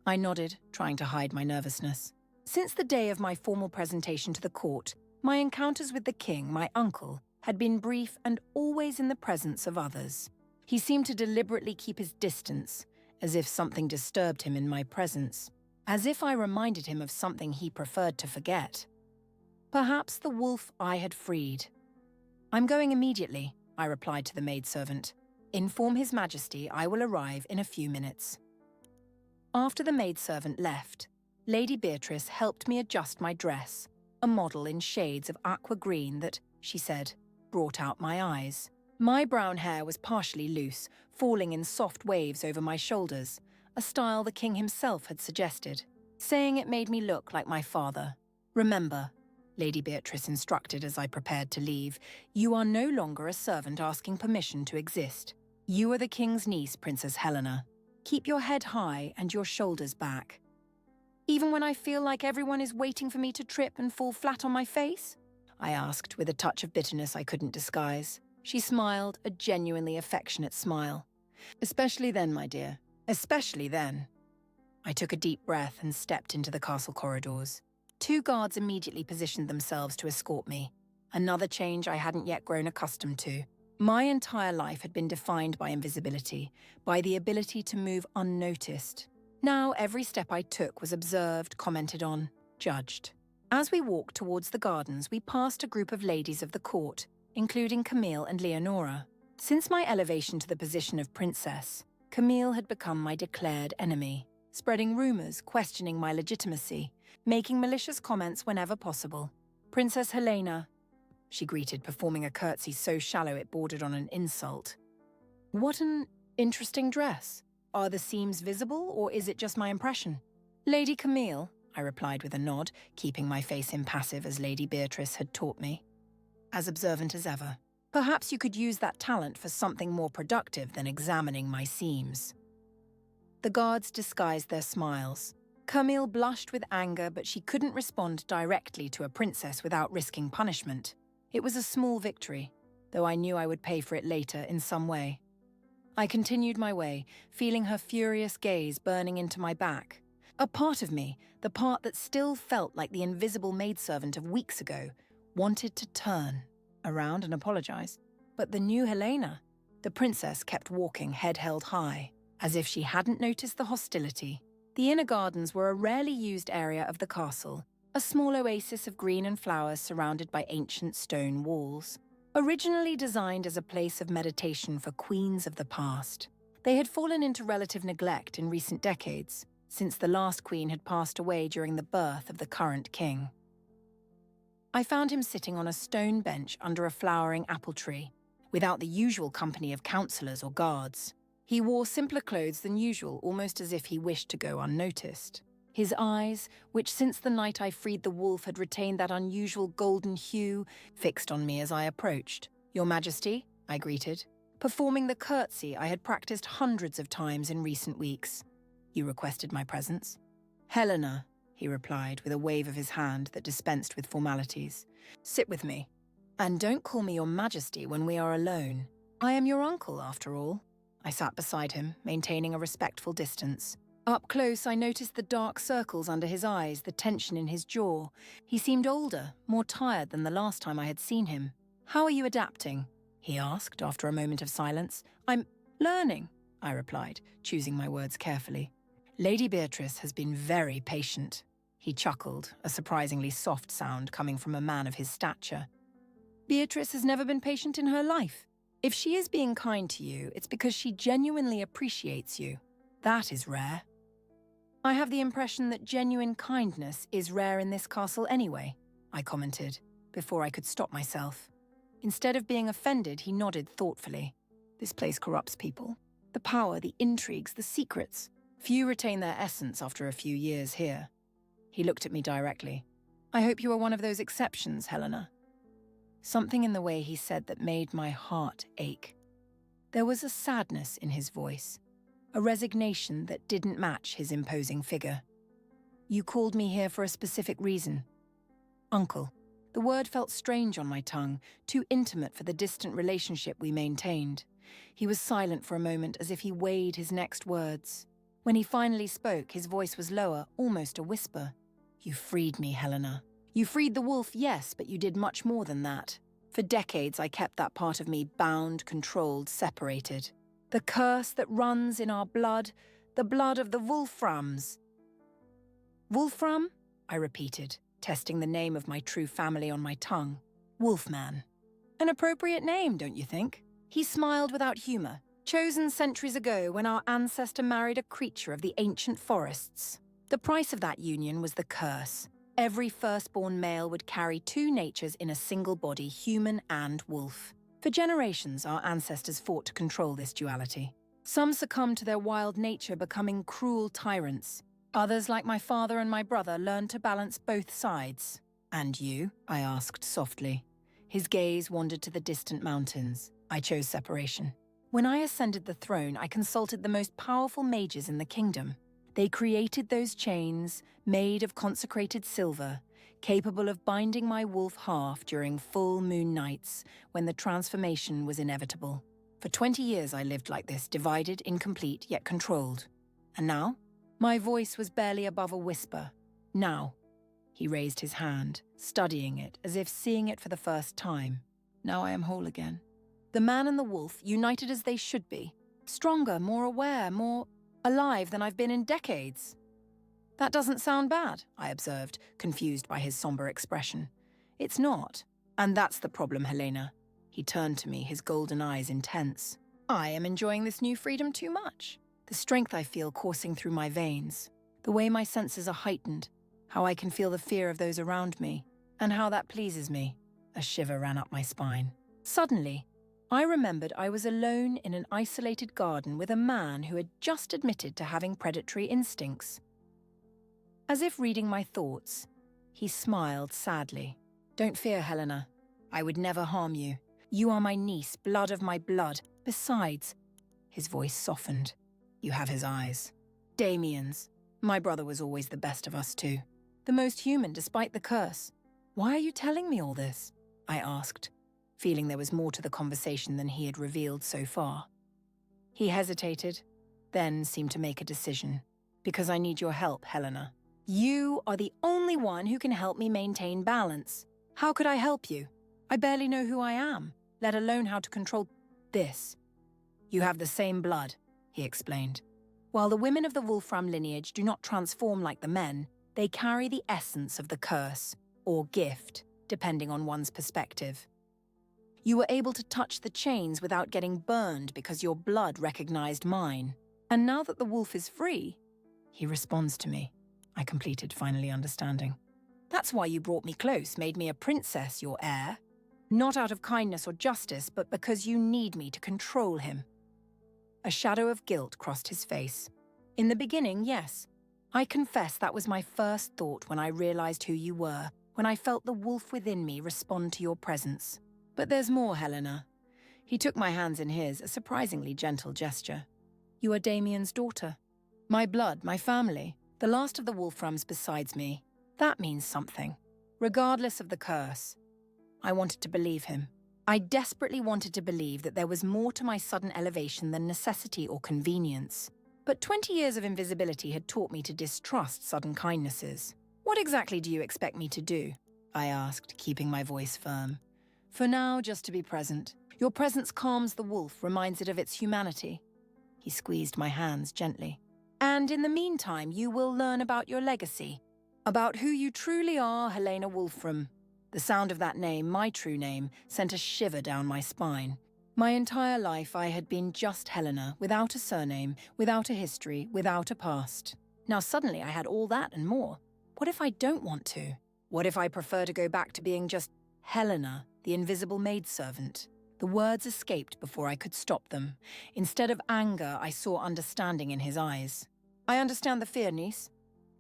I nodded, trying to hide my nervousness. Since the day of my formal presentation to the court, my encounters with the king, my uncle, had been brief and always in the presence of others. He seemed to deliberately keep his distance, as if something disturbed him in my presence, as if I reminded him of something he preferred to forget. Perhaps the wolf I had freed. I'm going immediately, I replied to the maidservant. Inform His Majesty I will arrive in a few minutes. After the maidservant left, Lady Beatrice helped me adjust my dress, a model in shades of aqua green that, she said, brought out my eyes. My brown hair was partially loose, falling in soft waves over my shoulders, a style the king himself had suggested, saying it made me look like my father. Remember, Lady Beatrice instructed as I prepared to leave, you are no longer a servant asking permission to exist. You are the king's niece, Princess Helena. Keep your head high and your shoulders back. Even when I feel like everyone is waiting for me to trip and fall flat on my face? I asked with a touch of bitterness I couldn't disguise. She smiled, a genuinely affectionate smile. Especially then, my dear. Especially then. I took a deep breath and stepped into the castle corridors. 2 guards immediately positioned themselves to escort me, another change I hadn't yet grown accustomed to. My entire life had been defined by invisibility, by the ability to move unnoticed. Now every step I took was observed, commented on, judged. As we walked towards the gardens, we passed a group of ladies of the court, including Camille and Leonora. Since my elevation to the position of princess, Camille had become my declared enemy, spreading rumors, questioning my legitimacy, making malicious comments whenever possible. "Princess Helena," she greeted, performing a curtsy so shallow it bordered on an insult. "What an interesting dress. Are the seams visible, or is it just my impression?" "Lady Camille," I replied with a nod, keeping my face impassive as Lady Beatrice had taught me. As observant as ever. "Perhaps you could use that talent for something more productive than examining my seams." The guards disguised their smiles. Camille blushed with anger, but she couldn't respond directly to a princess without risking punishment. It was a small victory, though I knew I would pay for it later in some way. I continued my way, feeling her furious gaze burning into my back. A part of me, the part that still felt like the invisible maidservant of weeks ago, wanted to turn around and apologize. But the new Helena, the princess, kept walking, head held high, as if she hadn't noticed the hostility. The inner gardens were a rarely used area of the castle, a small oasis of green and flowers surrounded by ancient stone walls. Originally designed as a place of meditation for queens of the past, they had fallen into relative neglect in recent decades, since the last queen had passed away during the birth of the current king. I found him sitting on a stone bench under a flowering apple tree, without the usual company of counselors or guards. He wore simpler clothes than usual, almost as if he wished to go unnoticed. His eyes, which since the night I freed the wolf had retained that unusual golden hue, fixed on me as I approached. "Your Majesty," I greeted, performing the curtsy I had practiced hundreds of times in recent weeks. "You requested my presence?" "Helena," he replied with a wave of his hand that dispensed with formalities. "Sit with me. And don't call me your Majesty when we are alone. I am your uncle, after all." I sat beside him, maintaining a respectful distance. Up close, I noticed the dark circles under his eyes, the tension in his jaw. He seemed older, more tired than the last time I had seen him. "How are you adapting?" he asked after a moment of silence. "I'm learning," I replied, choosing my words carefully. "Lady Beatrice has been very patient." He chuckled, a surprisingly soft sound coming from a man of his stature. "Beatrice has never been patient in her life. If she is being kind to you, it's because she genuinely appreciates you. That is rare." "I have the impression that genuine kindness is rare in this castle anyway," I commented, before I could stop myself. Instead of being offended, he nodded thoughtfully. "This place corrupts people. The power, the intrigues, the secrets. Few retain their essence after a few years here." He looked at me directly. "I hope you are one of those exceptions, Helena." Something in the way he said that made my heart ache. There was a sadness in his voice, a resignation that didn't match his imposing figure. "You called me here for a specific reason." "Uncle." The word felt strange on my tongue, too intimate for the distant relationship we maintained. He was silent for a moment, as if he weighed his next words. When he finally spoke, his voice was lower, almost a whisper. "You freed me, Helena. You freed the wolf, yes, but you did much more than that. For decades, I kept that part of me bound, controlled, separated. The curse that runs in our blood, the blood of the Wolframs." "Wolfram?" I repeated, testing the name of my true family on my tongue. "Wolfman. An appropriate name, don't you think?" He smiled without humor. "Chosen centuries ago when our ancestor married a creature of the ancient forests. The price of that union was the curse. Every firstborn male would carry two natures in a single body, human and wolf. For generations, our ancestors fought to control this duality. Some succumbed to their wild nature, becoming cruel tyrants. Others, like my father and my brother, learned to balance both sides." "And you?" I asked softly. His gaze wandered to the distant mountains. I chose separation. "When I ascended the throne, I consulted the most powerful mages in the kingdom. They created those chains, made of consecrated silver, capable of binding my wolf half during full moon nights when the transformation was inevitable. For 20 years I lived like this, divided, incomplete, yet controlled. And now?" My voice was barely above a whisper. "Now." He raised his hand, studying it as if seeing it for the first time. "Now I am whole again. The man and the wolf, united as they should be. Stronger, more aware, more alive than I've been in decades." That doesn't sound bad, I observed, confused by his somber expression. It's not. And that's the problem, Helena. He turned to me, his golden eyes intense. I am enjoying this new freedom too much. The strength I feel coursing through my veins, the way my senses are heightened, how I can feel the fear of those around me, and how that pleases me. A shiver ran up my spine. Suddenly, I remembered I was alone in an isolated garden with a man who had just admitted to having predatory instincts. As if reading my thoughts, he smiled sadly. Don't fear, Helena. I would never harm you. You are my niece, blood of my blood. Besides, his voice softened. You have his eyes. Damien's. My brother was always the best of us two. The most human despite the curse. Why are you telling me all this? I asked, feeling there was more to the conversation than he had revealed so far. He hesitated, then seemed to make a decision. Because I need your help, Helena. You are the only one who can help me maintain balance. How could I help you? I barely know who I am, let alone how to control this. You have the same blood, he explained. While the women of the Wolfram lineage do not transform like the men, they carry the essence of the curse, or gift, depending on one's perspective. You were able to touch the chains without getting burned because your blood recognized mine. And now that the wolf is free, he responds to me. I completed, finally understanding. That's why you brought me close, made me a princess, your heir. Not out of kindness or justice, but because you need me to control him. A shadow of guilt crossed his face. In the beginning, yes. I confess that was my first thought when I realized who you were, when I felt the wolf within me respond to your presence. But there's more, Helena. He took my hands in his, a surprisingly gentle gesture. You are Damien's daughter. My blood, my family, the last of the Wolframs besides me. That means something, regardless of the curse. I wanted to believe him. I desperately wanted to believe that there was more to my sudden elevation than necessity or convenience. But 20 years of invisibility had taught me to distrust sudden kindnesses. What exactly do you expect me to do? I asked, keeping my voice firm. For now, just to be present. Your presence calms the wolf, reminds it of its humanity. He squeezed my hands gently. And in the meantime, you will learn about your legacy. About who you truly are, Helena Wolfram. The sound of that name, my true name, sent a shiver down my spine. My entire life I had been just Helena, without a surname, without a history, without a past. Now suddenly I had all that and more. What if I don't want to? What if I prefer to go back to being just Helena, the invisible maidservant? The words escaped before I could stop them. Instead of anger, I saw understanding in his eyes. I understand the fear, niece.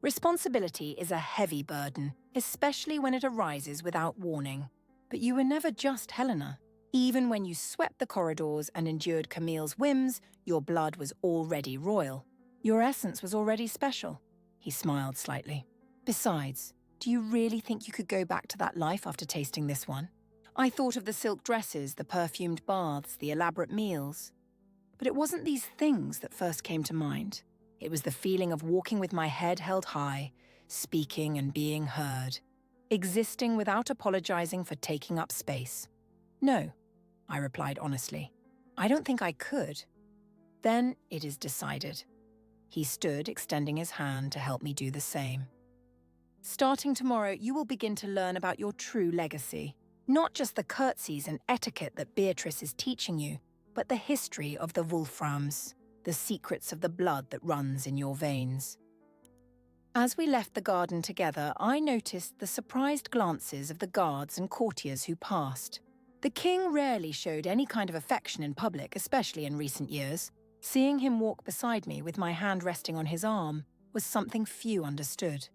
Responsibility is a heavy burden, especially when it arises without warning. But you were never just Helena. Even when you swept the corridors and endured Camille's whims, your blood was already royal. Your essence was already special. He smiled slightly. Besides, do you really think you could go back to that life after tasting this one? I thought of the silk dresses, the perfumed baths, the elaborate meals. But it wasn't these things that first came to mind. It was the feeling of walking with my head held high, speaking and being heard, existing without apologizing for taking up space. No, I replied honestly. I don't think I could. Then it is decided. He stood, extending his hand to help me do the same. Starting tomorrow, you will begin to learn about your true legacy. Not just the curtsies and etiquette that Beatrice is teaching you, but the history of the Wolframs, the secrets of the blood that runs in your veins. As we left the garden together, I noticed the surprised glances of the guards and courtiers who passed. The king rarely showed any kind of affection in public, especially in recent years. Seeing him walk beside me with my hand resting on his arm was something few understood.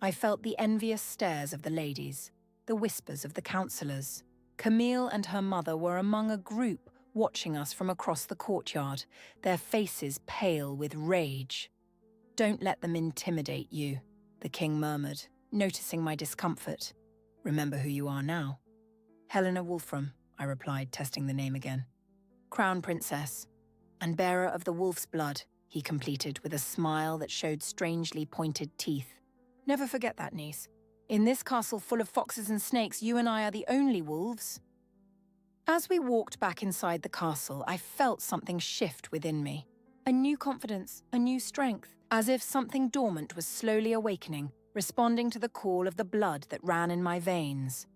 I felt the envious stares of the ladies, the whispers of the councillors. Camille and her mother were among a group watching us from across the courtyard, their faces pale with rage. Don't let them intimidate you, the king murmured, noticing my discomfort. Remember who you are now. Helena Wolfram, I replied, testing the name again. Crown Princess, and bearer of the wolf's blood, he completed with a smile that showed strangely pointed teeth. Never forget that, niece. In this castle full of foxes and snakes, you and I are the only wolves. As we walked back inside the castle, I felt something shift within me. A new confidence, a new strength, as if something dormant was slowly awakening, responding to the call of the blood that ran in my veins.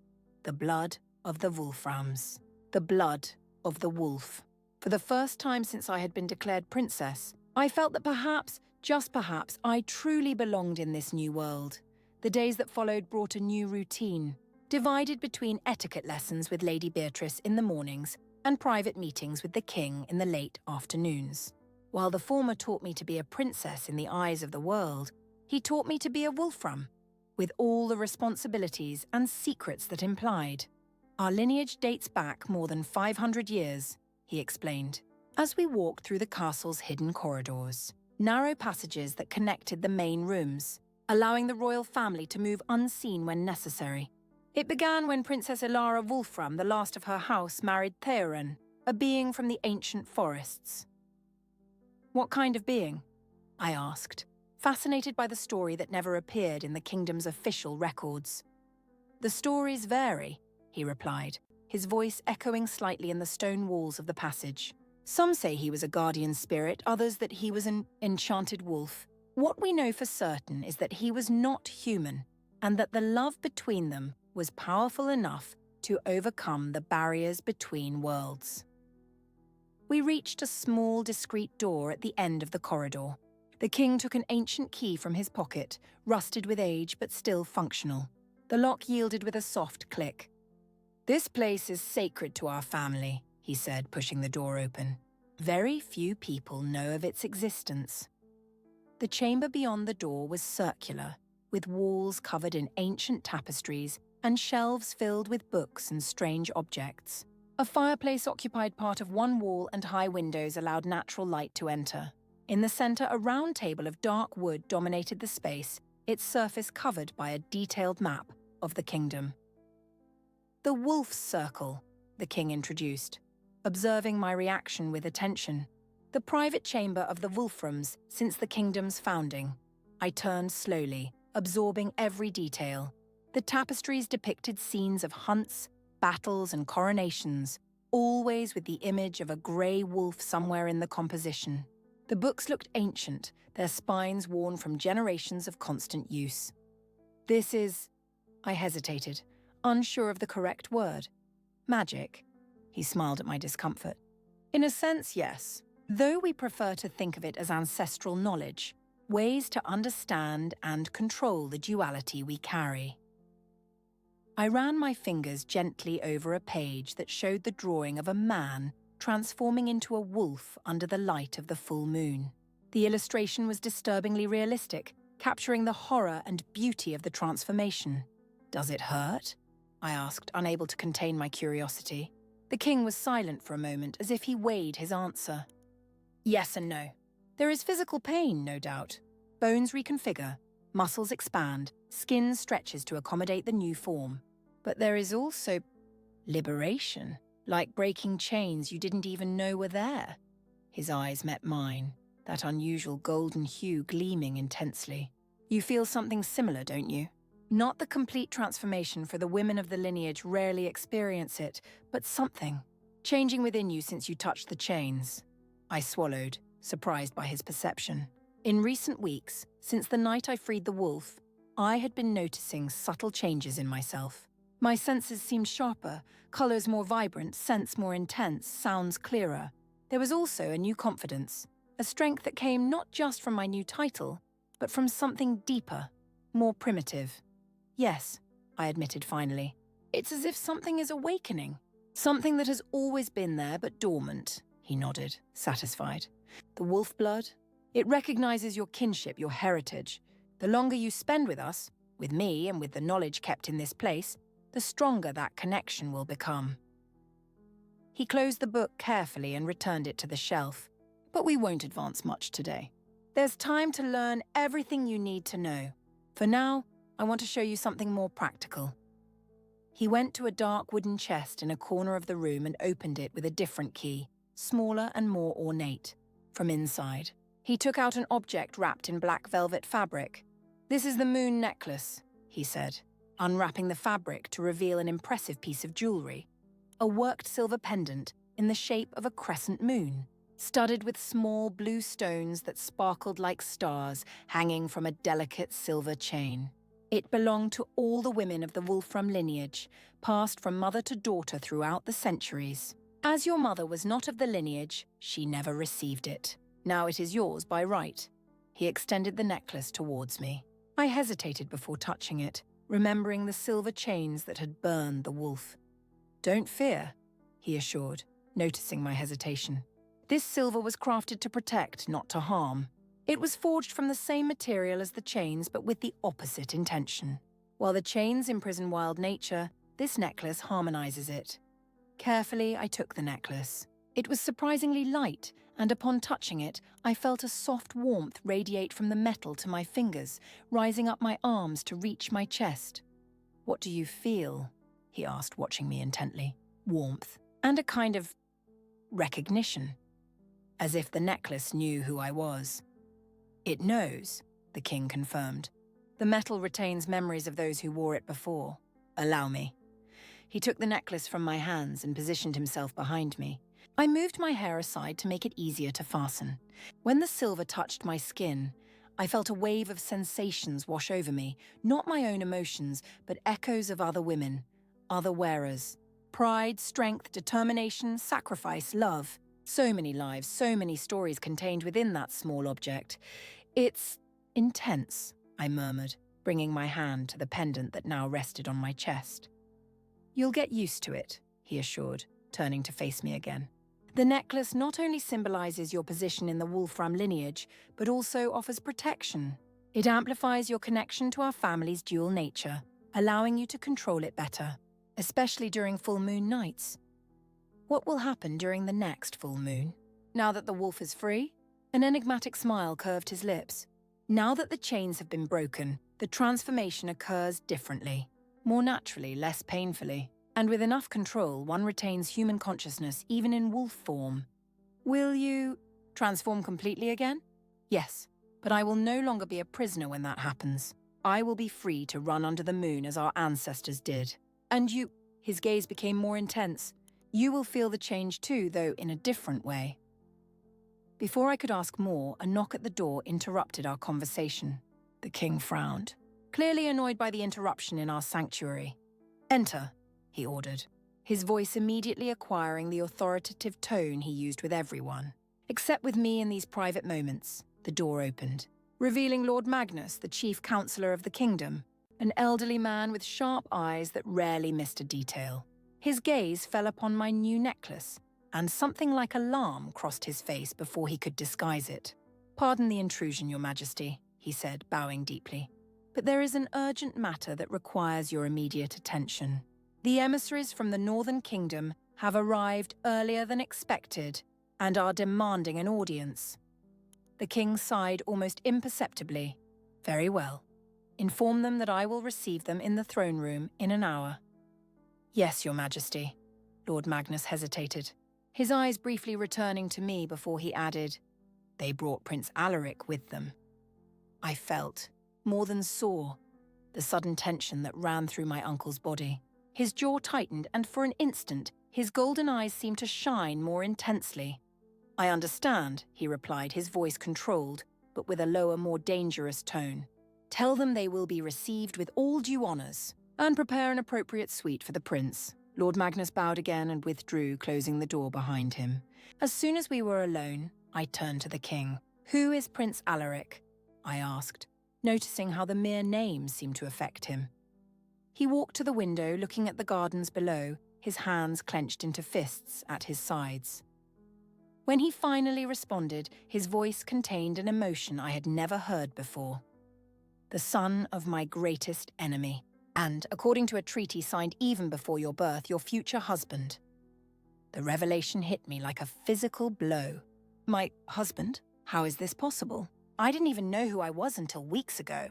The blood of the Wolframs. The blood of the wolf. For the first time since I had been declared princess, I felt that perhaps, just perhaps, I truly belonged in this new world. The days that followed brought a new routine, divided between etiquette lessons with Lady Beatrice in the mornings and private meetings with the king in the late afternoons. While the former taught me to be a princess in the eyes of the world, he taught me to be a Wolfram, with all the responsibilities and secrets that implied. Our lineage dates back more than 500 years, he explained, as we walked through the castle's hidden corridors, narrow passages that connected the main rooms, allowing the royal family to move unseen when necessary. It began when Princess Ilara Wolfram, the last of her house, married Theoren, a being from the ancient forests. What kind of being? I asked, fascinated by the story that never appeared in the kingdom's official records. The stories vary, he replied, his voice echoing slightly in the stone walls of the passage. Some say he was a guardian spirit, others that he was an enchanted wolf. What we know for certain is that he was not human, and that the love between them was powerful enough to overcome the barriers between worlds. We reached a small, discreet door at the end of the corridor. The king took an ancient key from his pocket, rusted with age but still functional. The lock yielded with a soft click. "This place is sacred to our family," he said, pushing the door open. "Very few people know of its existence." The chamber beyond the door was circular, with walls covered in ancient tapestries and shelves filled with books and strange objects. A fireplace occupied part of one wall and high windows allowed natural light to enter. In the center, a round table of dark wood dominated the space, its surface covered by a detailed map of the kingdom. "The Wolf's Circle," the king introduced, observing my reaction with attention. "The private chamber of the Wolframs since the kingdom's founding." I turned slowly, absorbing every detail. The tapestries depicted scenes of hunts, battles and coronations, always with the image of a grey wolf somewhere in the composition. The books looked ancient, their spines worn from generations of constant use. "This is..." I hesitated, unsure of the correct word. "Magic?" He smiled at my discomfort. "In a sense, yes. Though we prefer to think of it as ancestral knowledge, ways to understand and control the duality we carry." I ran my fingers gently over a page that showed the drawing of a man transforming into a wolf under the light of the full moon. The illustration was disturbingly realistic, capturing the horror and beauty of the transformation. "Does it hurt?" I asked, unable to contain my curiosity. The king was silent for a moment, as if he weighed his answer. "Yes and no. There is physical pain, no doubt. Bones reconfigure, muscles expand, skin stretches to accommodate the new form. But there is also liberation, like breaking chains you didn't even know were there." His eyes met mine, that unusual golden hue gleaming intensely. "You feel something similar, don't you? Not the complete transformation, for the women of the lineage rarely experience it, but something changing within you since you touched the chains." I swallowed, surprised by his perception. In recent weeks, since the night I freed the wolf, I had been noticing subtle changes in myself. My senses seemed sharper, colors more vibrant, scents more intense, sounds clearer. There was also a new confidence, a strength that came not just from my new title, but from something deeper, more primitive. "Yes," I admitted finally. "It's as if something is awakening. Something that has always been there but dormant," he nodded, satisfied. "The wolf blood? It recognizes your kinship, your heritage. The longer you spend with us, with me and with the knowledge kept in this place, the stronger that connection will become." He closed the book carefully and returned it to the shelf. "But we won't advance much today. There's time to learn everything you need to know. For now, I want to show you something more practical." He went to a dark wooden chest in a corner of the room and opened it with a different key, smaller and more ornate. From inside, he took out an object wrapped in black velvet fabric. "This is the moon necklace," he said, unwrapping the fabric to reveal an impressive piece of jewelry. A worked silver pendant in the shape of a crescent moon. studded with small blue stones that sparkled like stars hanging from a delicate silver chain. It belonged to all the women of the Wolfram lineage, passed from mother to daughter throughout the centuries. As your mother was not of the lineage, she never received it. Now it is yours by right. He extended the necklace towards me. I hesitated before touching it, remembering the silver chains that had burned the wolf. "Don't fear," he assured, noticing my hesitation. "This silver was crafted to protect, not to harm. It was forged from the same material as the chains, but with the opposite intention. While the chains imprison wild nature, this necklace harmonizes it." Carefully, I took the necklace. It was surprisingly light, and upon touching it, I felt a soft warmth radiate from the metal to my fingers, rising up my arms to reach my chest. "What do you feel?" he asked, watching me intently. "Warmth, and a kind of recognition, as if the necklace knew who I was." "It knows," the king confirmed. "The metal retains memories of those who wore it before. Allow me." He took the necklace from my hands and positioned himself behind me. I moved my hair aside to make it easier to fasten. When the silver touched my skin, I felt a wave of sensations wash over me, not my own emotions, but echoes of other women, other wearers. Pride, strength, determination, sacrifice, love. So many lives, so many stories contained within that small object. "It's intense," I murmured, bringing my hand to the pendant that now rested on my chest. "You'll get used to it," he assured, turning to face me again. "The necklace not only symbolizes your position in the Wolfram lineage, but also offers protection. It amplifies your connection to our family's dual nature, allowing you to control it better, especially during full moon nights." "What will happen during the next full moon? Now that the wolf is free?" An enigmatic smile curved his lips. "Now that the chains have been broken, the transformation occurs differently. More naturally, less painfully. And with enough control, one retains human consciousness even in wolf form." "Will you transform completely again?" "Yes, but I will no longer be a prisoner when that happens. I will be free to run under the moon as our ancestors did. And you," his gaze became more intense, "you will feel the change too, though in a different way." Before I could ask more, a knock at the door interrupted our conversation. The king frowned, clearly annoyed by the interruption in our sanctuary. "Enter," he ordered, his voice immediately acquiring the authoritative tone he used with everyone. Except with me in these private moments, the door opened, revealing Lord Magnus, the chief counsellor of the kingdom, an elderly man with sharp eyes that rarely missed a detail. His gaze fell upon my new necklace, and something like alarm crossed his face before he could disguise it. "Pardon the intrusion, Your Majesty," he said, bowing deeply. "But there is an urgent matter that requires your immediate attention. The emissaries from the Northern Kingdom have arrived earlier than expected and are demanding an audience." The king sighed almost imperceptibly. "Very well. Inform them that I will receive them in the throne room in an hour." "Yes, Your Majesty." Lord Magnus hesitated, his eyes briefly returning to me before he added, "They brought Prince Alaric with them." I felt, more than saw, the sudden tension that ran through my uncle's body. His jaw tightened, and for an instant, his golden eyes seemed to shine more intensely. "I understand," he replied, his voice controlled, but with a lower, more dangerous tone. "Tell them they will be received with all due honours, and prepare an appropriate suite for the prince." Lord Magnus bowed again and withdrew, closing the door behind him. As soon as we were alone, I turned to the king. "Who is Prince Alaric?" I asked, noticing how the mere name seemed to affect him. He walked to the window, looking at the gardens below, his hands clenched into fists at his sides. When he finally responded, his voice contained an emotion I had never heard before. "The son of my greatest enemy, and, according to a treaty signed even before your birth, your future husband." The revelation hit me like a physical blow. "My husband? How is this possible? I didn't even know who I was until weeks ago."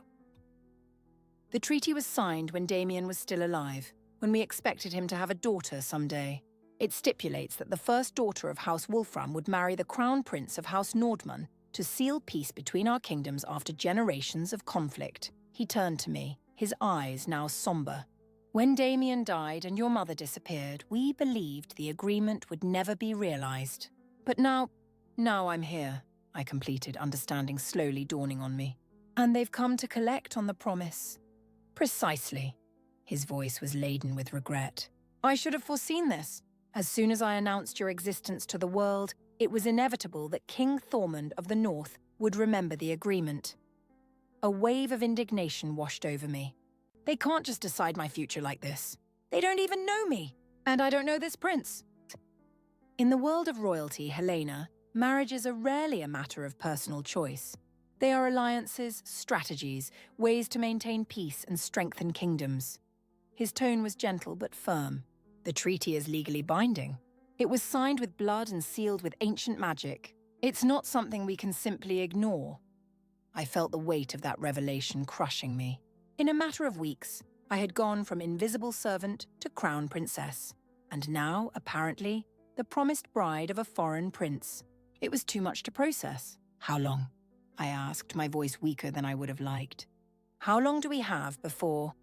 "The treaty was signed when Damien was still alive, when we expected him to have a daughter someday. It stipulates that the first daughter of House Wolfram would marry the crown prince of House Nordman to seal peace between our kingdoms after generations of conflict." He turned to me, his eyes now somber. "When Damien died and your mother disappeared, we believed the agreement would never be realized. But now Now I'm here, I completed, understanding slowly dawning on me. And they've come to collect on the promise. Precisely. His voice was laden with regret. I should have foreseen this. As soon as I announced your existence to the world, it was inevitable that King Thormund of the North would remember the agreement. A wave of indignation washed over me. They can't just decide my future like this. They don't even know me, and I don't know this prince. In the world of royalty, Helena, marriages are rarely a matter of personal choice. They are alliances, strategies, ways to maintain peace and strengthen kingdoms. His tone was gentle but firm. The treaty is legally binding. It was signed with blood and sealed with ancient magic. It's not something we can simply ignore. I felt the weight of that revelation crushing me. In a matter of weeks, I had gone from invisible servant to crown princess, and now, apparently, the promised bride of a foreign prince. It was too much to process. How long? I asked, my voice weaker than I would have liked. How long do we have before?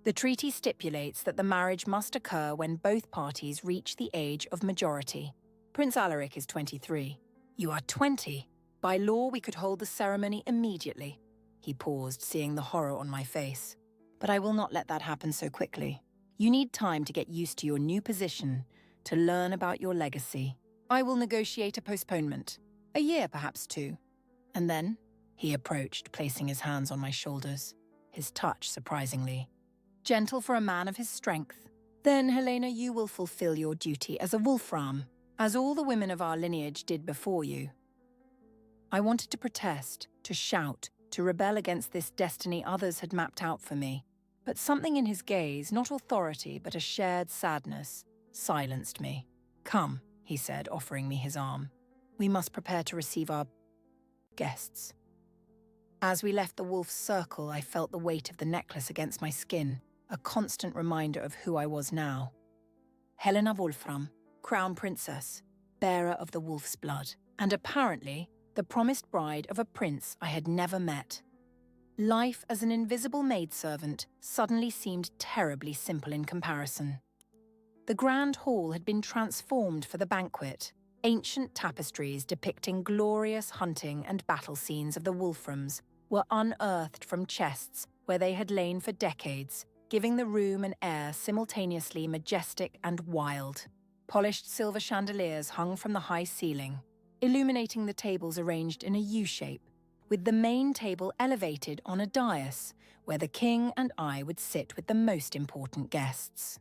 The treaty stipulates that the marriage must occur when both parties reach the age of majority. Prince Alaric is 23. You are 20. By law, we could hold the ceremony immediately. He paused, seeing the horror on my face. But I will not let that happen so quickly. You need time to get used to your new position, to learn about your legacy. I will negotiate a postponement. A year, perhaps 2. And then, he approached, placing his hands on my shoulders, his touch surprisingly gentle for a man of his strength. Then, Helena, you will fulfill your duty as a Wolfram, as all the women of our lineage did before you. I wanted to protest, to shout, to rebel against this destiny others had mapped out for me. But something in his gaze, not authority, but a shared sadness, silenced me. Come, he said, offering me his arm. We must prepare to receive our guests. As we left the wolf's circle, I felt the weight of the necklace against my skin, a constant reminder of who I was now. Helena Wolfram, crown princess, bearer of the wolf's blood, and apparently the promised bride of a prince I had never met. Life as an invisible maidservant suddenly seemed terribly simple in comparison. The grand hall had been transformed for the banquet. Ancient tapestries depicting glorious hunting and battle scenes of the Wolframs were unearthed from chests where they had lain for decades, giving the room an air simultaneously majestic and wild. Polished silver chandeliers hung from the high ceiling, illuminating the tables arranged in a U-shape, with the main table elevated on a dais where the king and I would sit with the most important guests.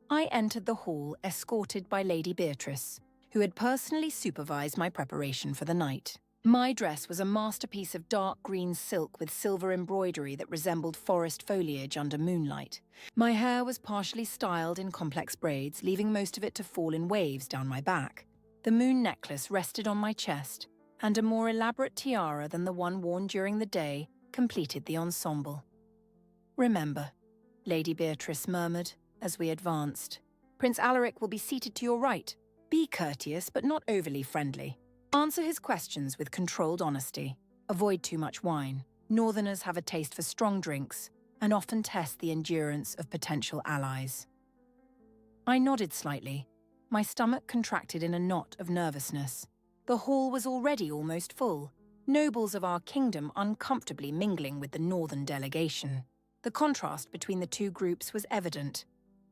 I entered the hall escorted by Lady Beatrice, who had personally supervised my preparation for the night. My dress was a masterpiece of dark green silk with silver embroidery that resembled forest foliage under moonlight. My hair was partially styled in complex braids, leaving most of it to fall in waves down my back. The moon necklace rested on my chest, and a more elaborate tiara than the one worn during the day completed the ensemble. Remember, Lady Beatrice murmured as we advanced. Prince Alaric will be seated to your right. Be courteous, but not overly friendly. Answer his questions with controlled honesty. Avoid too much wine. Northerners have a taste for strong drinks and often test the endurance of potential allies. I nodded slightly. My stomach contracted in a knot of nervousness. The hall was already almost full, nobles of our kingdom uncomfortably mingling with the northern delegation. The contrast between the two groups was evident.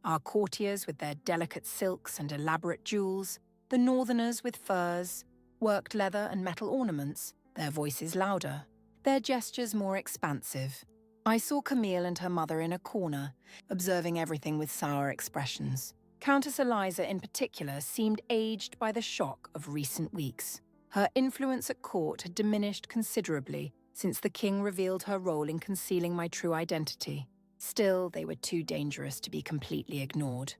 Our courtiers with their delicate silks and elaborate jewels, the northerners with furs, worked leather and metal ornaments, their voices louder, their gestures more expansive. I saw Camille and her mother in a corner, observing everything with sour expressions. Countess Eliza in particular seemed aged by the shock of recent weeks. Her influence at court had diminished considerably since the king revealed her role in concealing my true identity. Still, they were too dangerous to be completely ignored.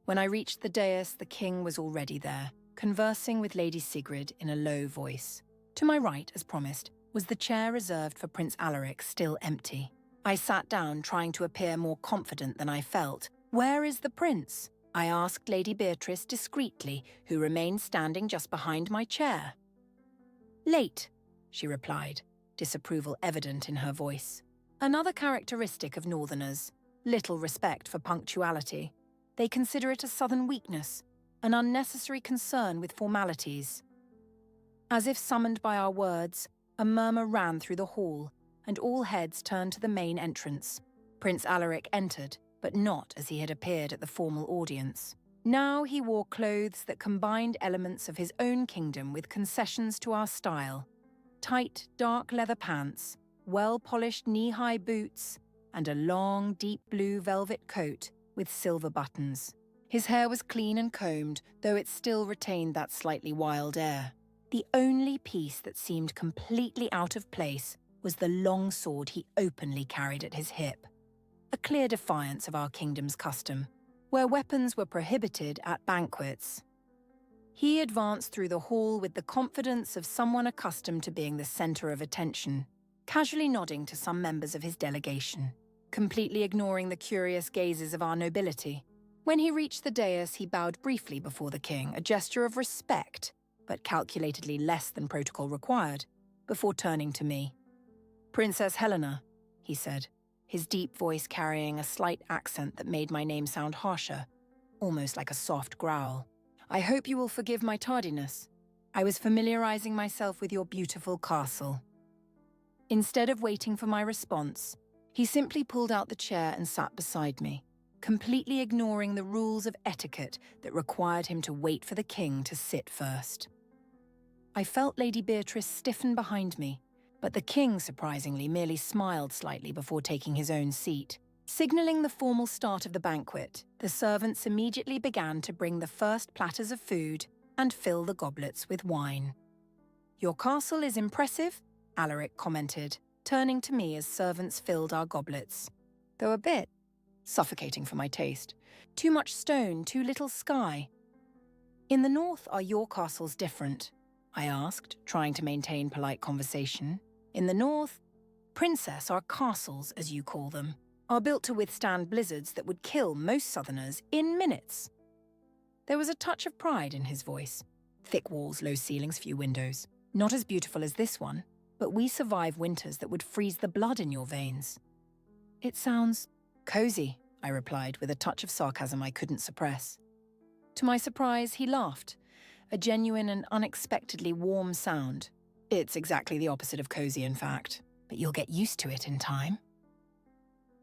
When I reached the dais, the king was already there, conversing with Lady Sigrid in a low voice. To my right, as promised, was the chair reserved for Prince Alaric, still empty. I sat down, trying to appear more confident than I felt. "Where is the prince?" I asked Lady Beatrice discreetly, who remained standing just behind my chair. "Late," she replied, disapproval evident in her voice. Another characteristic of Northerners, little respect for punctuality. They consider it a southern weakness, an unnecessary concern with formalities. As if summoned by our words, a murmur ran through the hall, and all heads turned to the main entrance. Prince Alaric entered, but not as he had appeared at the formal audience. Now he wore clothes that combined elements of his own kingdom with concessions to our style. Tight, dark leather pants, well-polished knee-high boots, and a long, deep blue velvet coat with silver buttons. His hair was clean and combed, though it still retained that slightly wild air. The only piece that seemed completely out of place was the long sword he openly carried at his hip, a clear defiance of our kingdom's custom, where weapons were prohibited at banquets. He advanced through the hall with the confidence of someone accustomed to being the center of attention, casually nodding to some members of his delegation, completely ignoring the curious gazes of our nobility. When he reached the dais, he bowed briefly before the king, a gesture of respect, but calculatedly less than protocol required, before turning to me. "Princess Helena," he said, his deep voice carrying a slight accent that made my name sound harsher, almost like a soft growl. "I hope you will forgive my tardiness. I was familiarizing myself with your beautiful castle." Instead of waiting for my response, he simply pulled out the chair and sat beside me, completely ignoring the rules of etiquette that required him to wait for the king to sit first. I felt Lady Beatrice stiffen behind me, but the king, surprisingly, merely smiled slightly before taking his own seat. Signaling the formal start of the banquet, the servants immediately began to bring the first platters of food and fill the goblets with wine. "Your castle is impressive," Alaric commented, turning to me as servants filled our goblets, though a bit suffocating for my taste. "Too much stone, too little sky." "In the north, are your castles different?" I asked, trying to maintain polite conversation. "In the north, Princess, our castles, as you call them, are built to withstand blizzards that would kill most southerners in minutes." There was a touch of pride in his voice. "Thick walls, low ceilings, few windows. Not as beautiful as this one, but we survive winters that would freeze the blood in your veins." "It sounds cozy," I replied with a touch of sarcasm I couldn't suppress. To my surprise, he laughed, a genuine and unexpectedly warm sound. "It's exactly the opposite of cozy, in fact, but you'll get used to it in time."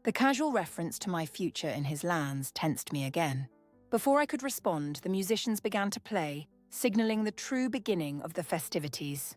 The casual reference to my future in his lands tensed me again. Before I could respond, the musicians began to play, signaling the true beginning of the festivities.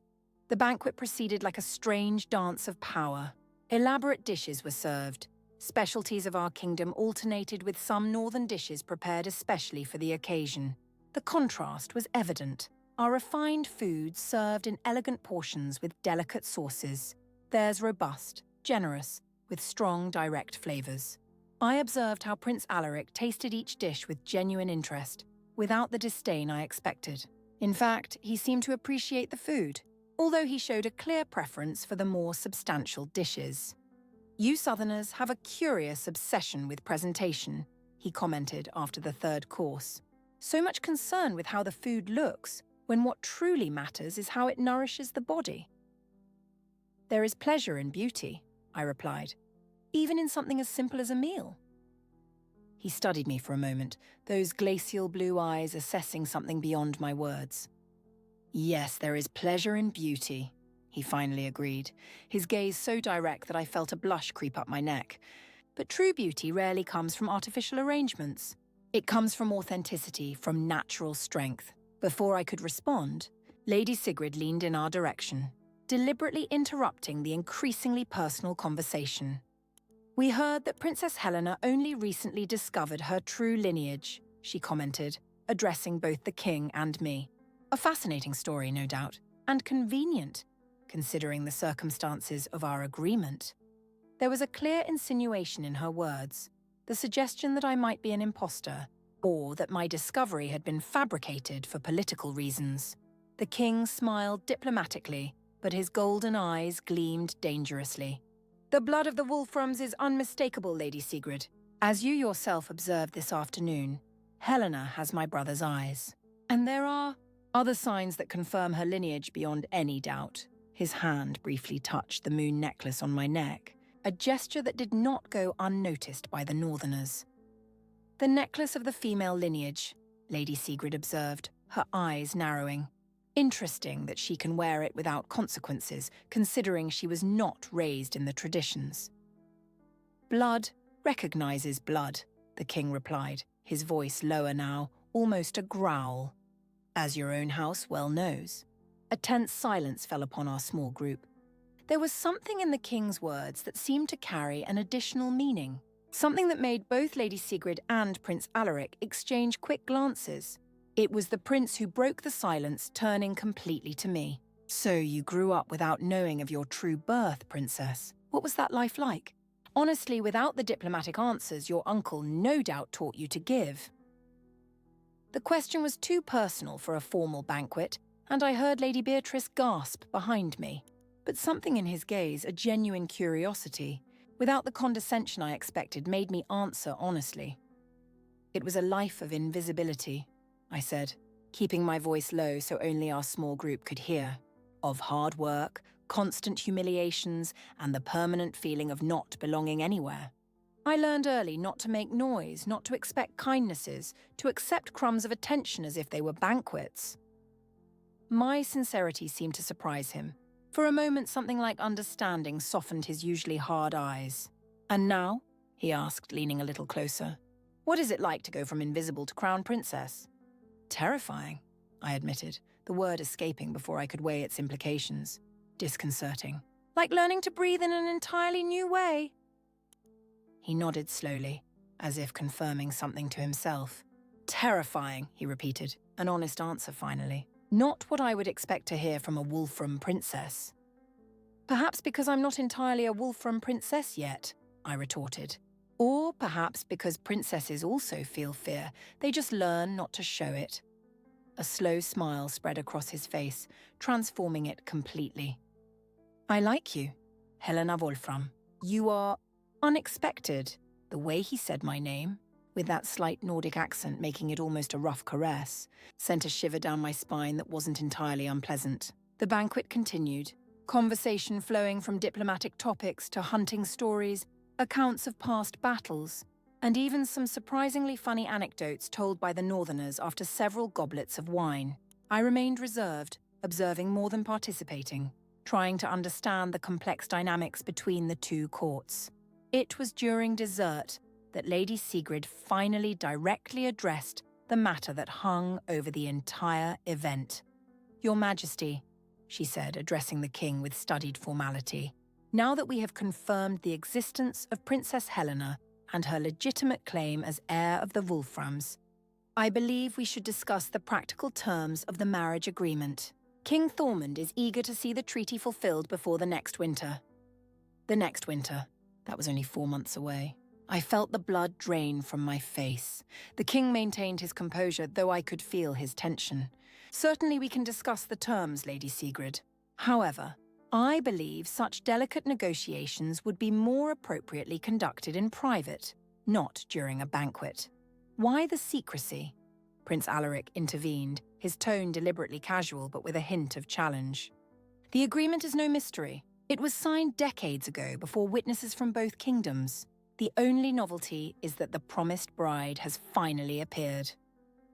The banquet proceeded like a strange dance of power. Elaborate dishes were served. Specialties of our kingdom alternated with some northern dishes prepared especially for the occasion. The contrast was evident. Our refined food served in elegant portions with delicate sauces. Theirs robust, generous, with strong, direct flavors. I observed how Prince Alaric tasted each dish with genuine interest, without the disdain I expected. In fact, he seemed to appreciate the food, although he showed a clear preference for the more substantial dishes. "You Southerners have a curious obsession with presentation," he commented after the third course. "So much concern with how the food looks, when what truly matters is how it nourishes the body." "There is pleasure in beauty," I replied, "even in something as simple as a meal." He studied me for a moment, those glacial blue eyes assessing something beyond my words. "Yes, there is pleasure in beauty," he finally agreed, his gaze so direct that I felt a blush creep up my neck. "But true beauty rarely comes from artificial arrangements. It comes from authenticity, from natural strength." Before I could respond, Lady Sigrid leaned in our direction, deliberately interrupting the increasingly personal conversation. "We heard that Princess Helena only recently discovered her true lineage," she commented, addressing both the king and me. "A fascinating story, no doubt, and convenient, considering the circumstances of our agreement." There was a clear insinuation in her words, the suggestion that I might be an imposter, or that my discovery had been fabricated for political reasons. The king smiled diplomatically, but his golden eyes gleamed dangerously. "The blood of the Wolframs is unmistakable, Lady Sigrid. As you yourself observed this afternoon, Helena has my brother's eyes. And there are other signs that confirm her lineage beyond any doubt." His hand briefly touched the moon necklace on my neck, a gesture that did not go unnoticed by the Northerners. "The necklace of the female lineage," Lady Sigrid observed, her eyes narrowing. Interesting that she can wear it without consequences, considering she was not raised in the traditions. Blood recognizes blood, the king replied, his voice lower now, almost a growl. As your own house well knows. A tense silence fell upon our small group. There was something in the king's words that seemed to carry an additional meaning, something that made both Lady Sigrid and Prince Alaric exchange quick glances. It was the prince who broke the silence, turning completely to me. So you grew up without knowing of your true birth, princess. What was that life like? Honestly, without the diplomatic answers your uncle no doubt taught you to give. The question was too personal for a formal banquet, and I heard Lady Beatrice gasp behind me. But something in his gaze, a genuine curiosity, without the condescension I expected, made me answer honestly. It was a life of invisibility, I said, keeping my voice low so only our small group could hear. Of hard work, constant humiliations, and the permanent feeling of not belonging anywhere. I learned early not to make noise, not to expect kindnesses, to accept crumbs of attention as if they were banquets. My sincerity seemed to surprise him. For a moment, something like understanding softened his usually hard eyes. And now? He asked, leaning a little closer. What is it like to go from invisible to crown princess? Terrifying, I admitted, the word escaping before I could weigh its implications. Disconcerting. Like learning to breathe in an entirely new way. He nodded slowly, as if confirming something to himself. Terrifying, he repeated, an honest answer finally. Not what I would expect to hear from a Wolfram princess. Perhaps because I'm not entirely a Wolfram princess yet, I retorted. Or perhaps because princesses also feel fear, they just learn not to show it. A slow smile spread across his face, transforming it completely. I like you, Helena Wolfram. You are unexpected. The way he said my name, with that slight Nordic accent making it almost a rough caress, sent a shiver down my spine that wasn't entirely unpleasant. The banquet continued, conversation flowing from diplomatic topics to hunting stories, accounts of past battles, and even some surprisingly funny anecdotes told by the Northerners after several goblets of wine. I remained reserved, observing more than participating, trying to understand the complex dynamics between the two courts. It was during dessert that Lady Sigrid finally directly addressed the matter that hung over the entire event. Your Majesty, she said, addressing the king with studied formality, now that we have confirmed the existence of Princess Helena and her legitimate claim as heir of the Wolframs, I believe we should discuss the practical terms of the marriage agreement. King Thormund is eager to see the treaty fulfilled before the next winter. The next winter. That was only 4 months away. I felt the blood drain from my face. The king maintained his composure, though I could feel his tension. Certainly we can discuss the terms, Lady Sigrid. However, I believe such delicate negotiations would be more appropriately conducted in private, not during a banquet. Why the secrecy? Prince Alaric intervened, his tone deliberately casual but with a hint of challenge. The agreement is no mystery. It was signed decades ago before witnesses from both kingdoms. The only novelty is that the promised bride has finally appeared.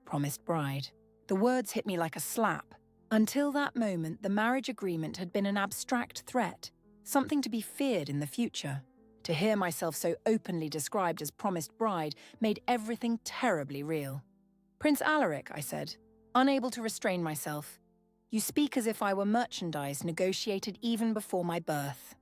Promised bride. The words hit me like a slap. Until that moment, the marriage agreement had been an abstract threat, something to be feared in the future. To hear myself so openly described as promised bride made everything terribly real. Prince Alaric, I said, unable to restrain myself. You speak as if I were merchandise negotiated even before my birth.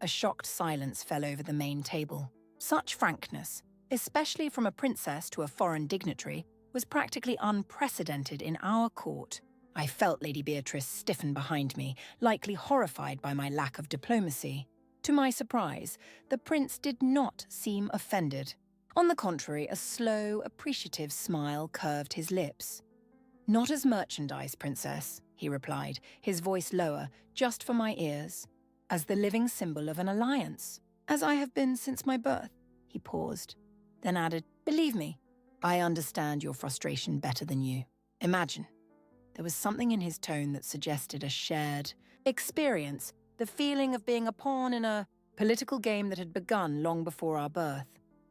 A shocked silence fell over the main table. Such frankness, especially from a princess to a foreign dignitary, was practically unprecedented in our court. I felt Lady Beatrice stiffen behind me, likely horrified by my lack of diplomacy. To my surprise, the prince did not seem offended. On the contrary, a slow, appreciative smile curved his lips. Not as merchandise, princess, he replied, his voice lower, just for my ears. As the living symbol of an alliance, as I have been since my birth. He paused, then added, believe me, I understand your frustration better than you. Imagine. There was something in his tone that suggested a shared experience, the feeling of being a pawn in a political game that had begun long before our birth.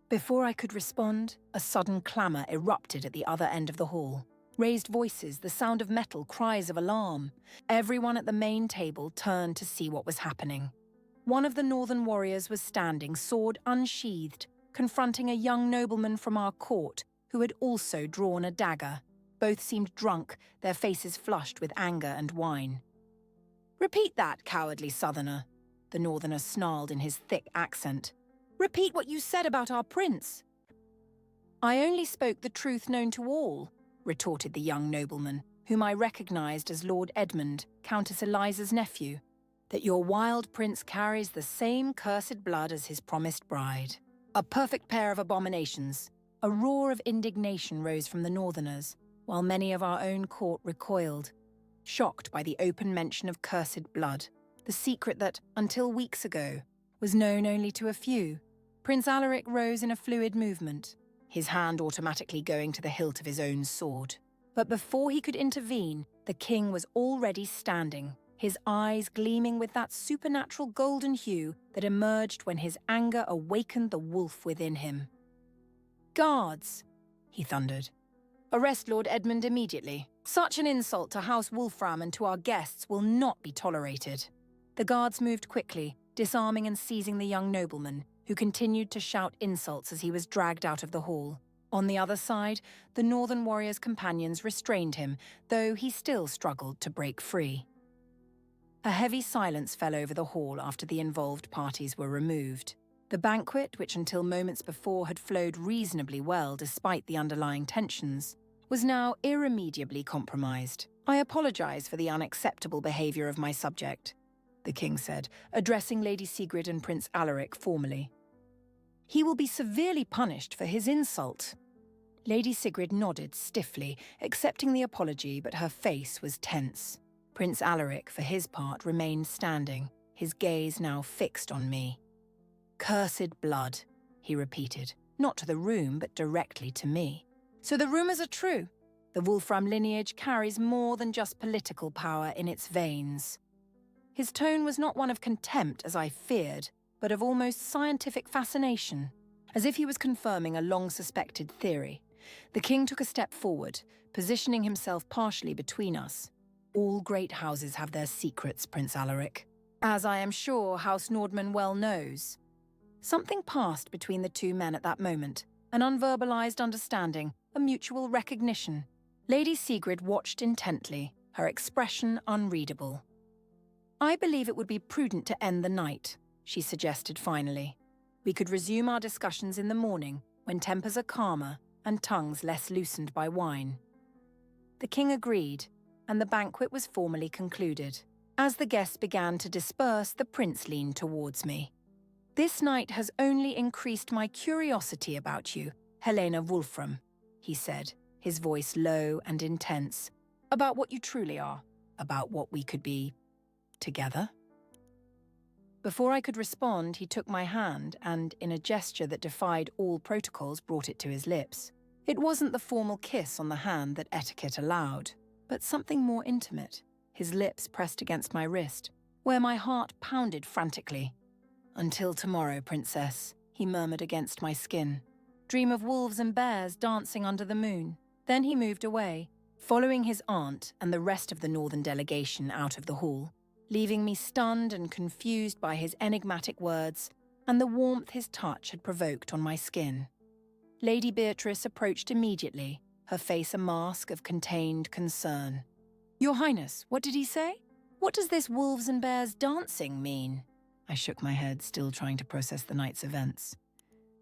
Before I could respond, a sudden clamour erupted at the other end of the hall. Raised voices, the sound of metal, cries of alarm. Everyone at the main table turned to see what was happening. One of the northern warriors was standing, sword unsheathed, confronting a young nobleman from our court who had also drawn a dagger. Both seemed drunk, their faces flushed with anger and wine. "Repeat that, cowardly southerner," the northerner snarled in his thick accent. "Repeat what you said about our prince." "I only spoke the truth known to all," retorted the young nobleman, whom I recognized as Lord Edmund, Countess Eliza's nephew, "that your wild prince carries the same cursed blood as his promised bride. A perfect pair of abominations." A roar of indignation rose from the northerners, while many of our own court recoiled, shocked by the open mention of cursed blood, the secret that, until weeks ago, was known only to a few. Prince Alaric rose in a fluid movement, his hand automatically going to the hilt of his own sword. But before he could intervene, the king was already standing, his eyes gleaming with that supernatural golden hue that emerged when his anger awakened the wolf within him. "Guards," he thundered. "Arrest Lord Edmund immediately. Such an insult to House Wolfram and to our guests will not be tolerated." The guards moved quickly, disarming and seizing the young nobleman, who continued to shout insults as he was dragged out of the hall. On the other side, the northern warrior's companions restrained him, though he still struggled to break free. A heavy silence fell over the hall after the involved parties were removed. The banquet, which until moments before had flowed reasonably well despite the underlying tensions, was now irremediably compromised. "I apologize for the unacceptable behavior of my subject," the king said, addressing Lady Sigrid and Prince Alaric formally. "He will be severely punished for his insult." Lady Sigrid nodded stiffly, accepting the apology, but her face was tense. Prince Alaric, for his part, remained standing, his gaze now fixed on me. "Cursed blood," he repeated, not to the room, but directly to me. "So the rumors are true. The Wolfram lineage carries more than just political power in its veins." His tone was not one of contempt, as I feared, but of almost scientific fascination, as if he was confirming a long-suspected theory. The king took a step forward, positioning himself partially between us. "All great houses have their secrets, Prince Alaric, as I am sure House Nordman well knows." Something passed between the two men at that moment, an unverbalized understanding, a mutual recognition. Lady Sigrid watched intently, her expression unreadable. "I believe it would be prudent to end the night," she suggested finally. "We could resume our discussions in the morning, when tempers are calmer and tongues less loosened by wine." The king agreed, and the banquet was formally concluded. As the guests began to disperse, the prince leaned towards me. "This night has only increased my curiosity about you, Helena Wolfram," he said, his voice low and intense. "About what you truly are, about what we could be together." Before I could respond, he took my hand and, in a gesture that defied all protocols, brought it to his lips. It wasn't the formal kiss on the hand that etiquette allowed, but something more intimate, his lips pressed against my wrist, where my heart pounded frantically. "Until tomorrow, princess," he murmured against my skin. "Dream of wolves and bears dancing under the moon." Then he moved away, following his aunt and the rest of the northern delegation out of the hall, leaving me stunned and confused by his enigmatic words and the warmth his touch had provoked on my skin. Lady Beatrice approached immediately, her face a mask of contained concern. "Your Highness, what did he say? What does this wolves and bears dancing mean?" I shook my head, still trying to process the night's events.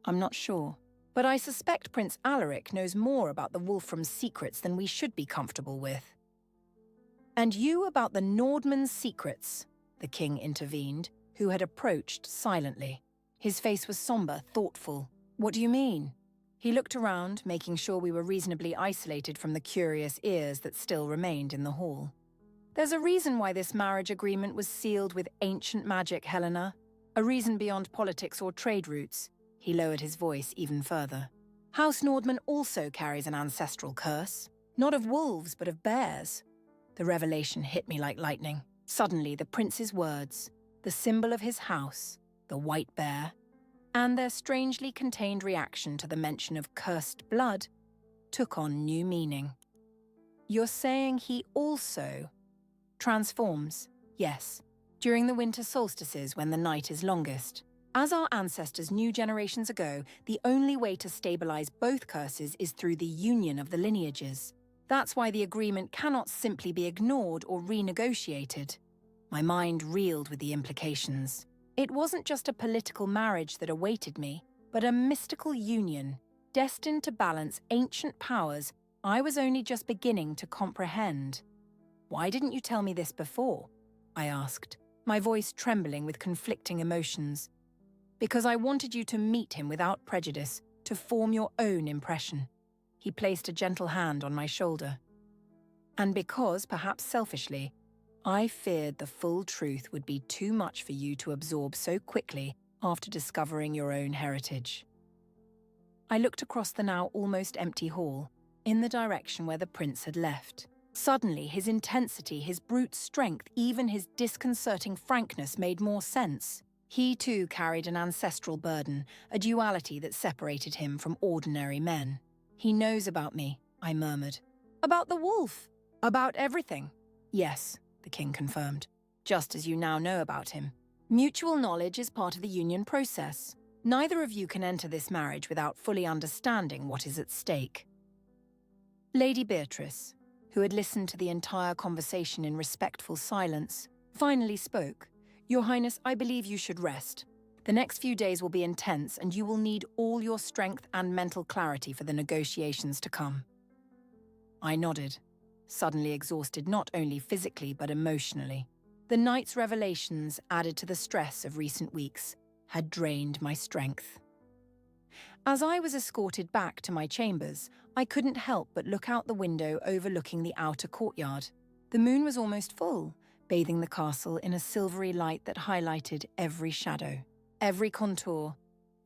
"I'm not sure, but I suspect Prince Alaric knows more about the Wolfram's secrets than we should be comfortable with." "And you about the Nordman's secrets," the king intervened, who had approached silently. His face was somber, thoughtful. "What do you mean?" He looked around, making sure we were reasonably isolated from the curious ears that still remained in the hall. "There's a reason why this marriage agreement was sealed with ancient magic, Helena. A reason beyond politics or trade routes." He lowered his voice even further. "House Nordman also carries an ancestral curse, not of wolves, but of bears." The revelation hit me like lightning. Suddenly, the prince's words, the symbol of his house, the white bear, and their strangely contained reaction to the mention of cursed blood took on new meaning. You're saying he also transforms? Yes, during the winter solstices when the night is longest. As our ancestors knew generations ago, the only way to stabilize both curses is through the union of the lineages. That's why the agreement cannot simply be ignored or renegotiated. My mind reeled with the implications. It wasn't just a political marriage that awaited me, but a mystical union, destined to balance ancient powers I was only just beginning to comprehend. "Why didn't you tell me this before?" I asked, my voice trembling with conflicting emotions. "Because I wanted you to meet him without prejudice, to form your own impression." He placed a gentle hand on my shoulder. "And because, perhaps selfishly, I feared the full truth would be too much for you to absorb so quickly after discovering your own heritage." I looked across the now almost empty hall, in the direction where the prince had left. Suddenly, his intensity, his brute strength, even his disconcerting frankness made more sense. He too carried an ancestral burden, a duality that separated him from ordinary men. "He knows about me," I murmured. "About the wolf?" "About everything." "Yes," the king confirmed, "just as you now know about him. Mutual knowledge is part of the union process. Neither of you can enter this marriage without fully understanding what is at stake." Lady Beatrice, who had listened to the entire conversation in respectful silence, finally spoke. "Your Highness, I believe you should rest. The next few days will be intense, and you will need all your strength and mental clarity for the negotiations to come." I nodded, suddenly exhausted not only physically but emotionally. The night's revelations, added to the stress of recent weeks, had drained my strength. As I was escorted back to my chambers, I couldn't help but look out the window overlooking the outer courtyard. The moon was almost full, bathing the castle in a silvery light that highlighted every shadow, every contour.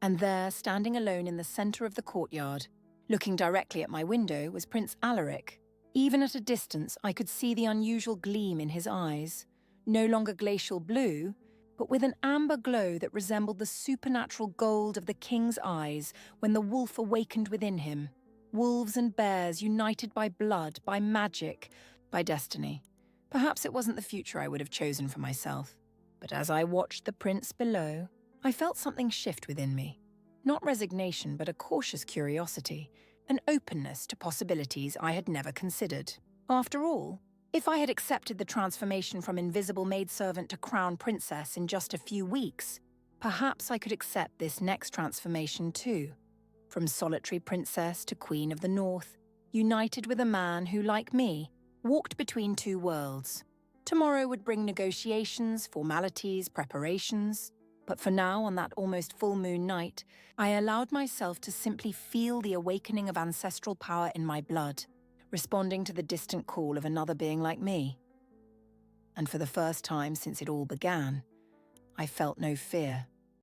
And there, standing alone in the center of the courtyard, looking directly at my window, was Prince Alaric. Even at a distance, I could see the unusual gleam in his eyes, no longer glacial blue, but with an amber glow that resembled the supernatural gold of the king's eyes when the wolf awakened within him. Wolves and bears united by blood, by magic, by destiny. Perhaps it wasn't the future I would have chosen for myself, but as I watched the prince below, I felt something shift within me. Not resignation, but a cautious curiosity, an openness to possibilities I had never considered. After all, if I had accepted the transformation from invisible maidservant to crown princess in just a few weeks, perhaps I could accept this next transformation too. From solitary princess to queen of the north, united with a man who, like me, walked between two worlds. Tomorrow would bring negotiations, formalities, preparations. But for now, on that almost full moon night, I allowed myself to simply feel the awakening of ancestral power in my blood, responding to the distant call of another being like me. And for the first time since it all began, I felt no fear.